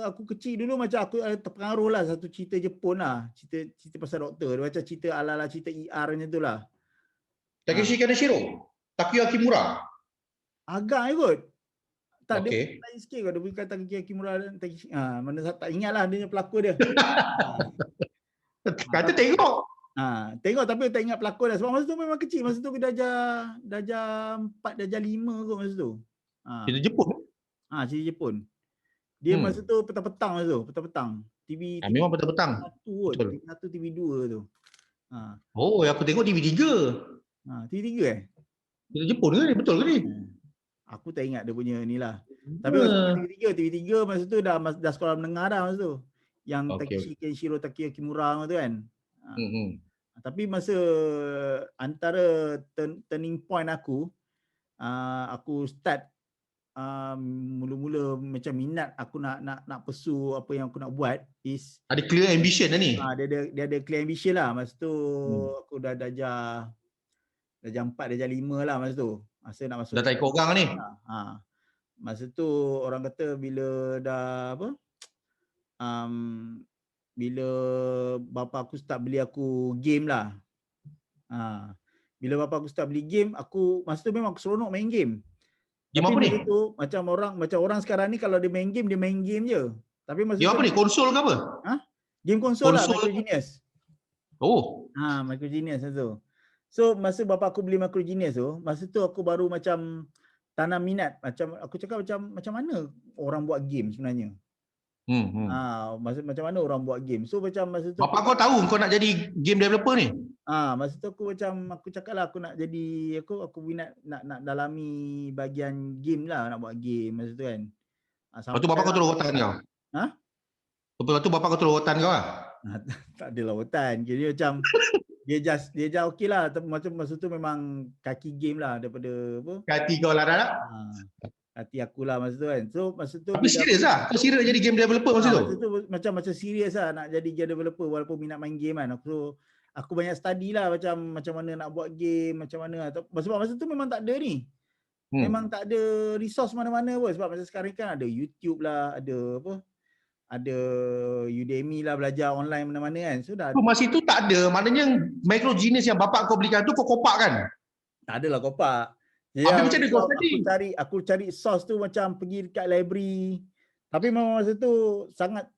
S2: aku kecil dulu macam aku terpengaruh lah satu cerita Jepun lah. Cerita pasal doktor. Dia macam cerita ala-ala cerita ER macam tu lah.
S1: Takeshi Kaneshiro? Takuya Kimura?
S2: Agak kot. Tak, dia lain sikit kot. Dia bukan Takeshi Kimura dan Takeshi. Mana tak ingat lah dia pelakon dia.
S1: Kata tengok.
S2: Tengok tapi tak ingat pelakon dah. Sebab masa tu memang kecil. Masa tu aku darjah 4, darjah 5 kot masa tu.
S1: Cerita Jepun?
S2: Cerita Jepun. Dia masa tu petang-petang masa tu. Petang-petang. TV
S1: memang petang-petang.
S2: TV 1, TV 2 tu.
S1: Aku tengok TV 3.
S2: TV 3
S1: Cerita Jepun ke ni? Betul ke ni?
S2: Aku tak ingat dia punya ni lah. Tapi masa TV 3 masa tu dah sekolah menengah dah masa tu. Yang Takeshi Kenshiro Takuya Kimura tu kan. Tapi masa antara turning point aku start mula-mula macam minat aku nak pursue apa yang aku nak buat is
S1: ada clear ambition lah ni.
S2: Dia ada clear ambition lah. Masa tu aku dah darjah dah jam 4, dah jam 5 lah masa tu. Masa nak masuk.
S1: Dah tak ikut orang ni.
S2: Masa tu orang kata bila dah apa? Bila bapa aku start beli aku game lah. Bila bapa aku start beli game, masa tu memang aku seronok main game.
S1: Game
S2: Tapi
S1: apa ni?
S2: masa tu macam orang sekarang ni kalau dia main game je. Tapi masa
S1: Game
S2: tu
S1: apa ni? Konsol ke apa?
S2: Game konsol lah,
S1: Konsol.
S2: Micro Genius.
S1: Oh.
S2: Micro Genius tu. So masa bapa aku beli Micro Genius tu, masa tu aku baru macam tanam minat. Macam aku cakap macam mana orang buat game sebenarnya. Macam mana orang buat game. So macam masa tu
S1: Bapak kau tahu kau nak jadi game developer ni?
S2: Masa tu aku cakap lah aku nak jadi aku minat nak dalami bahagian game lah, nak buat game masa tu kan.
S1: Lepas tu bapak kau terus rotan kau? Lepas tu bapak kau terus rotan kau lah?
S2: Tak adalah rotan. Jadi macam dia just okey lah. Macam masa tu memang kaki game lah daripada apa.
S1: Kaki kau lah dah.
S2: Hati aku lah masa tu kan. So masa tu.
S1: Tapi serius lah? Kau serius jadi game developer masa tu?
S2: Masa tu macam serius lah nak jadi game developer walaupun minat main game kan. Aku banyak study lah macam mana nak buat game, macam mana. Sebab masa tu memang tak ada ni. Memang tak ada resource mana-mana pun. Sebab masa sekarang kan ada YouTube lah, ada Udemy lah, belajar online mana-mana kan. So dah.
S1: Masa itu tak ada. Maknanya Micro Genius yang bapak kau belikan tu kau kopak kan?
S2: Tak adalah kopak.
S1: Habis macam mana kau study?
S2: Aku cari source tu macam pergi dekat library. Tapi memang masa tu sangat,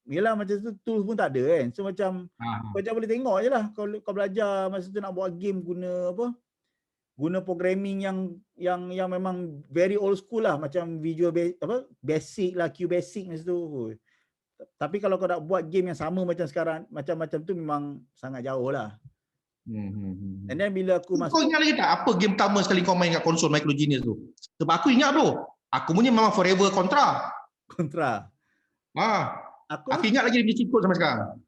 S2: yelah macam tu tools pun tak ada kan. So macam kau macam boleh tengok je lah. Kau belajar masa tu nak buat game guna programming yang memang very old school lah. Macam Visual Basic lah, QBasic masa tu. Tapi kalau kau nak buat game yang sama macam sekarang, macam tu memang sangat jauh lah. And then bila aku masuk.
S1: Kau ingat lagi tak apa game pertama sekali kau main kat konsol Micro Genius tu? Sebab aku ingat bro. Aku punya memang forever Contra. Aku ingat lagi dia punya cheat code sampai sekarang.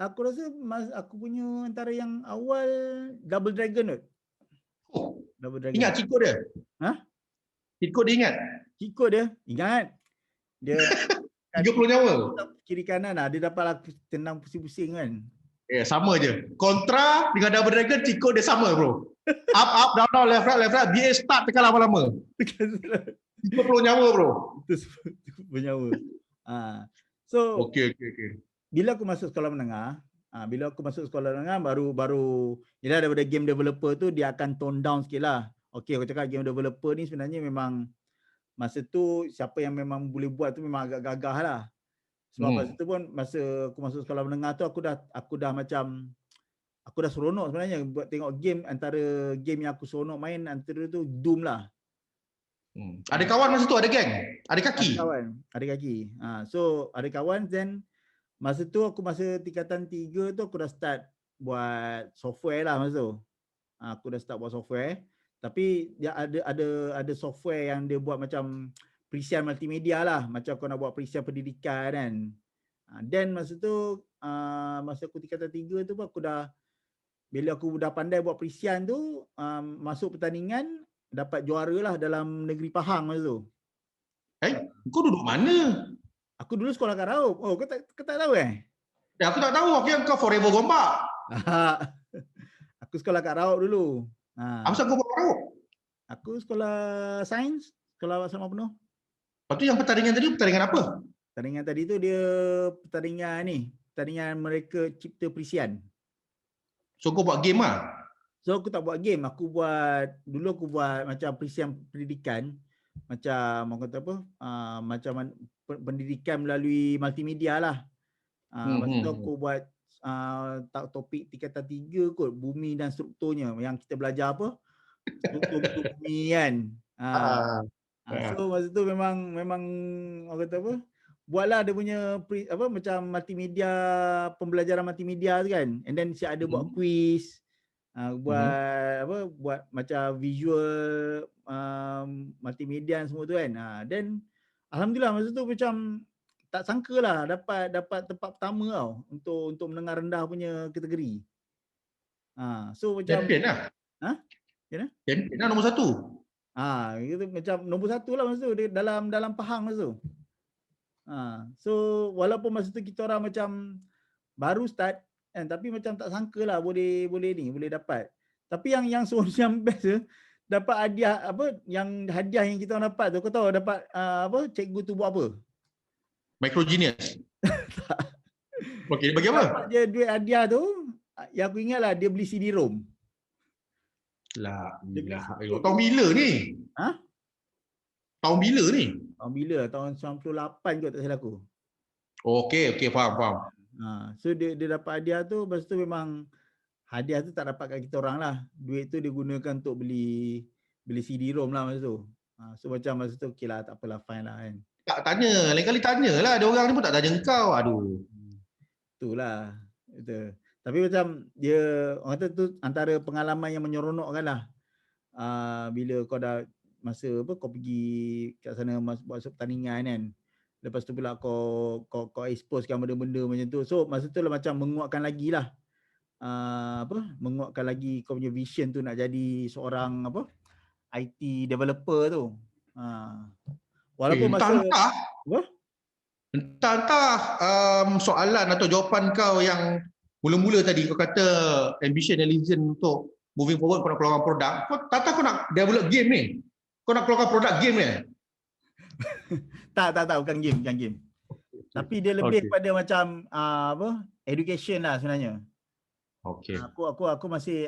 S2: Aku rasa aku punya antara yang awal Double Dragon tu. Double Dragon.
S1: Ingat cheat code dia? Cheat code dia ingat?
S2: Cheat code dia? Ingat. Dia
S1: 30 nyawa.
S2: Kiri kanan lah. Dia dapat aku tenang pusing-pusing kan.
S1: Sama je. Contra dengan Double Dragon cheat code dia sama bro. Up, down, left, right. BA start tekan lama-lama. 30 nyawa bro.
S2: Itu bernyawa. So
S1: okay.
S2: Bila aku masuk sekolah menengah, baru yelah daripada game developer tu dia akan tone down sikit lah. Okay, aku cakap game developer ni sebenarnya memang masa tu siapa yang memang boleh buat tu memang agak gagah lah. Sebab masa tu pun masa aku masuk sekolah menengah tu aku dah seronok sebenarnya buat tengok game. Antara game yang aku seronok main antara tu Doom lah.
S1: Ada kawan masa tu, ada geng, ada kaki.
S2: Ada kaki. So ada kawan, then masa tu masa tingkatan 3 tu aku dah start buat software lah masa tu. Aku dah start buat software. Tapi dia ada software yang dia buat macam perisian multimedia lah. Macam kau nak buat perisian pendidikan kan. Then masa tu, masa aku tingkatan 3 tu pun bila aku dah pandai buat perisian tu, masuk pertandingan, dapat juara lah dalam negeri Pahang masa tu.
S1: Kau duduk mana?
S2: Aku dulu sekolah kat Raup. Oh, kau tak tahu
S1: Aku tak tahu. Aku yang kau forever Gombak.
S2: Aku sekolah kat Raup dulu.
S1: Apa sebab kau buat Raup?
S2: Aku sekolah sains, sekolah asrama penuh.
S1: Lepas tu yang pertandingan tadi, pertandingan apa?
S2: Pertandingan tadi tu dia pertandingan mereka cipta perisian.
S1: So kau buat game lah?
S2: So aku tak buat game, aku buat macam perisian pendidikan, macam orang kata apa, macam pendidikan melalui multimedia lah. Masa tu aku buat topik tingkatan 3 kot, bumi dan strukturnya, yang kita belajar apa? Struktur bumi kan. So masa tu memang orang kata apa? Buatlah dia punya macam multimedia, pembelajaran multimedia tu kan. And then siap ada buat quiz. Buat macam visual multimedia semua tu kan. Then alhamdulillah masa tu macam tak sangka lah dapat tempat pertama tau untuk menengah rendah punya kategori. So macam
S1: champion lah. Champion lah nombor 1.
S2: Itu macam nombor 1 lah masa tu dalam Pahang masa tu. So walaupun masa tu kita orang macam baru start kan, tapi macam tak sangka lah boleh dapat. Tapi yang yang best tu dapat hadiah hadiah yang kita orang dapat tu, kau tahu dapat cikgu tu buat apa?
S1: Microgenius. Okey, dia bagi apa?
S2: Dapat je duit hadiah tu, yang aku ingat lah dia beli CD-ROM.
S1: La
S2: Dia beli
S1: ilaha
S2: CD-ROM.
S1: illallah. Tahun bila ni?
S2: Ha?
S1: Tahun bila ni?
S2: Tahun bila? Tahun 98 kot tak salah aku.
S1: Okey, faham.
S2: So dia dapat hadiah tu, lepas tu memang hadiah tu tak dapat kat kita orang lah. Duit tu dia gunakan untuk beli CD-ROM lah masa tu. So macam masa tu okey lah, tak apalah, fine lah kan.
S1: Tak tanya, lain kali tanyalah. Ada orang ni pun tak tanya kau. Aduh.
S2: Itulah. Betul. Tapi macam dia, orang kata tu antara pengalaman yang menyeronokkan lah. Bila kau dah masa kau pergi kat sana buat pertandingan kan. Lepas tu pula kau exposekan benda-benda macam tu. So masa tu lah macam menguatkan lagi lah. Menguatkan lagi kau punya vision tu nak jadi seorang IT developer tu. Walaupun masa
S1: Entah soalan atau jawapan kau yang mula-mula tadi kau kata ambition dan vision untuk moving forward kau nak keluarkan produk. Kau nak develop game ni? Kau nak keluarkan produk game ni?
S2: Tak, bukan game. Tapi dia lebih kepada macam education lah sebenarnya.
S1: Okey.
S2: Aku masih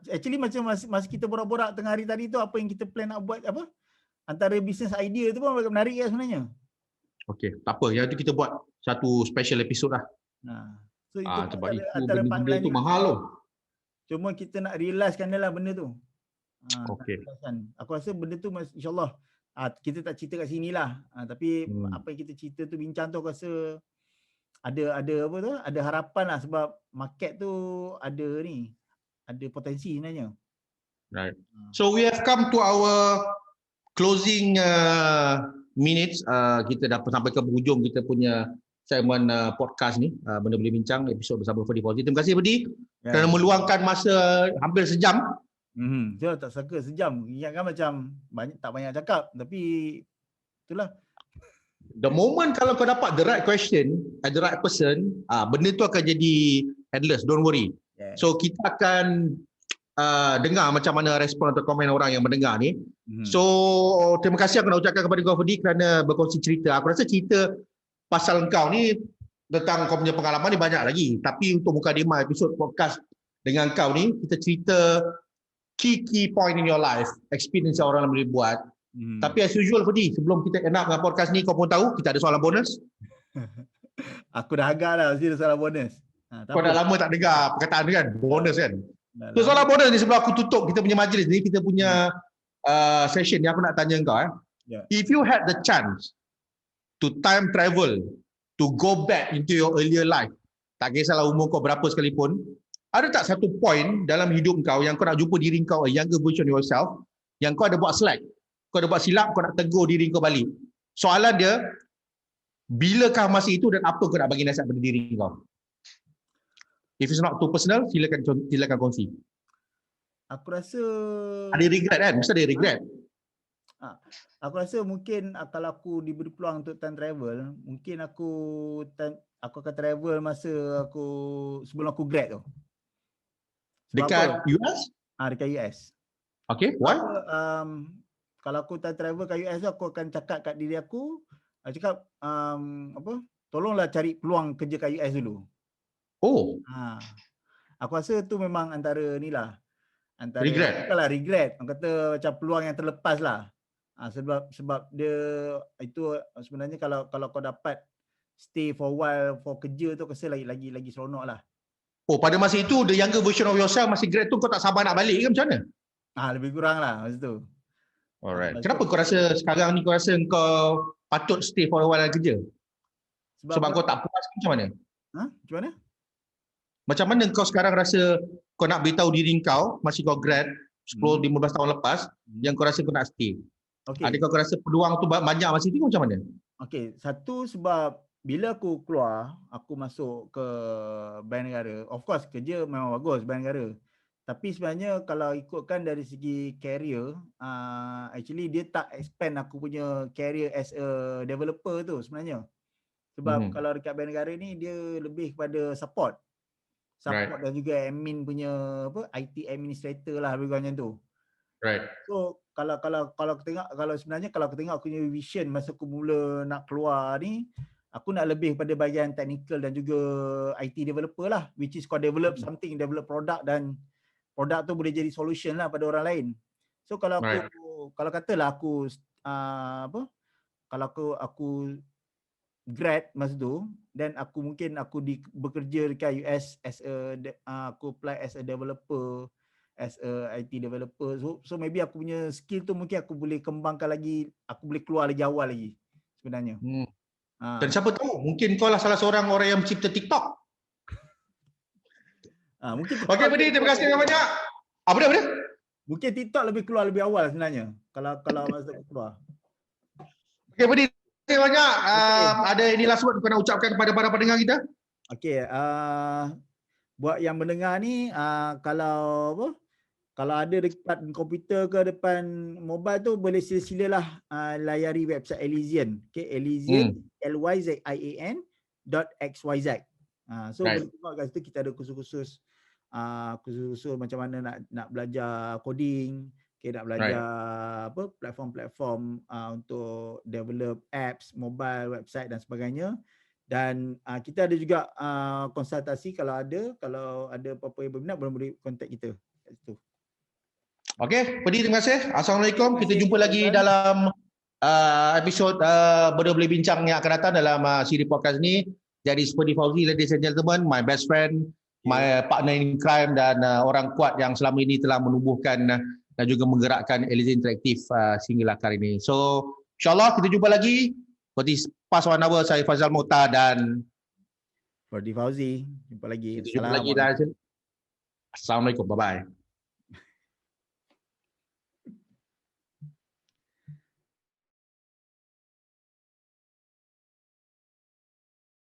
S2: actually macam masa kita borak-borak tengah hari tadi tu, apa yang kita plan nak buat antara business idea tu pun agak menarik lah sebenarnya.
S1: Okey, tak apa. Yang tu kita buat satu special episode lah.
S2: So itu
S1: sebab itu
S2: antara
S1: benda tu mahal tu.
S2: Cuma kita nak realizekan dia lah benda tu.
S1: Okey.
S2: Aku rasa benda tu insyaAllah kita tak cerita kat sini lah. Tapi apa yang kita cerita tu, bincang tu, aku rasa ada harapan lah, sebab market tu ada potensi sebenarnya.
S1: Right. So we have come to our closing minutes. Kita dah sampai ke penghujung kita punya segmen podcast ni, Benda Boleh Bincang, episod bersama Ferdy Fauzi. Terima kasih Ferdy kerana meluangkan masa hampir sejam.
S2: Saya tak sangka sejam. Ingatkan macam tak banyak cakap, tapi itulah.
S1: The moment kalau kau dapat the right question at the right person, benda tu akan jadi endless, don't worry. So kita akan dengar macam mana respon atau komen orang yang mendengar ni. So terima kasih aku nak ucapkan kepada kau Ferdy kerana berkongsi cerita. Aku rasa cerita pasal kau ni tentang kau punya pengalaman ni banyak lagi. Tapi untuk mukadimah episod podcast dengan kau ni, kita cerita key point in your life, experience yang orang boleh buat. Tapi as usual Ferdy, sebelum kita end up dengan podcast ni, kau pun tahu kita ada soalan bonus.
S2: Aku dah agak dah mesti ada soalan bonus.
S1: Kau dah lama tak dengar perkataan ni kan, bonus kan. So soalan bonus ni sebelum aku tutup kita punya majlis ni, kita punya session ni, aku nak tanya kau If you had the chance to time travel, to go back into your earlier life, tak kisahlah umur kau berapa sekalipun, ada tak satu point dalam hidup kau yang kau nak jumpa diri kau, a younger version of yourself, yang kau ada buat slack, kau ada buat silap, kau nak tegur diri kau balik? Soalan dia, bilakah masa itu dan apa kau nak bagi nasihat pada diri kau? If it's not too personal, silakan kongsi.
S2: Aku rasa
S1: ada regret kan? Mesti ada regret.
S2: Aku rasa mungkin kalau aku diberi peluang untuk time travel, mungkin aku akan travel masa aku sebelum aku grad tu.
S1: Dekat US?
S2: Dekat US.
S1: Okay, why?
S2: Kalau aku time travel kat US tu, aku akan cakap kat diri aku, tolonglah cari peluang kerja kat US dulu. Aku rasa tu memang antara regret. Bukanlah regret, orang kata macam peluang yang terlepas lah. Sebab dia itu sebenarnya kalau kau dapat stay for a while for kerja tu, aku rasa lagi seronok lah.
S1: Pada masa itu the younger version of yourself masih grad tu, kau tak sabar nak balik ke macam mana?
S2: Lebih kurang lah masa tu.
S1: Alright. Kenapa kau rasa sekarang ni kau rasa kau patut stay for a while kerja? Sebab kau tak puas ke macam mana?
S2: Macam mana?
S1: Macam mana kau sekarang rasa kau nak beritahu diri kau masih kau grad 10-15 tahun lepas yang kau rasa kau nak stay? Adakah kau rasa peluang tu banyak masa itu macam mana?
S2: Satu, sebab bila aku keluar, aku masuk ke bank negara. Of course kerja memang bagus bank negara. Tapi sebenarnya kalau ikutkan dari segi career, actually dia tak expand aku punya career as a developer tu sebenarnya. Sebab kalau dekat bank negara ni dia lebih kepada support. support dan juga admin punya IT administrator lah lebih kurang macam tu.
S1: Right.
S2: So kalau sebenarnya kalau aku tengok aku punya vision masa aku mula nak keluar ni, aku nak lebih pada bahagian technical dan juga IT developer lah, which is kau develop something, develop product, dan produk tu boleh jadi solution lah pada orang lain. So kalau aku kalau katalah aku kalau aku grad masa tu, dan aku mungkin bekerja dekat US as aku apply as a developer, as a IT developer. So maybe aku punya skill tu mungkin aku boleh kembangkan lagi, aku boleh keluar lagi awal lagi sebenarnya.
S1: Dan siapa tahu mungkin kau lah salah seorang orang yang mencipta TikTok.
S2: Mungkin TikTok.
S1: Okey Budi, terima kasih banyak. Apa dia?
S2: Mungkin TikTok lebih keluar lebih awal sebenarnya kalau masa aku keluar.
S1: Okey Budi, terima kasih banyak. Ada ini last word kau nak ucapkan kepada para pendengar kita?
S2: Okey, buat yang mendengar ni, kalau ada dekat komputer ke depan mobile tu, boleh sila-silalah layari website Elysian. Okay, Elysian, lyzian.xyz. So boleh tengok kat situ kita ada khusus-khusus macam mana nak belajar coding, nak belajar platform-platform untuk develop apps, mobile, website dan sebagainya. Dan kita ada juga konsultasi kalau ada apa-apa yang berminat boleh contact kita kat situ. Okey, Budi, terima kasih. Assalamualaikum. Kita jumpa lagi dalam episod Boleh Bincang yang akan datang dalam siri podcast ni. Jadi seperti Fauzi, ladies and gentlemen, my best friend, my partner in crime, dan orang kuat yang selama ini telah menumbuhkan dan juga menggerakkan Elysian Interactive sehingga kali ini. So, insyaAllah kita jumpa lagi. Seperti past one hour, saya Fazal Mokhtar dan Fauzi. Jumpa lagi. Kita jumpa lagi. Assalamualaikum. Bye-bye.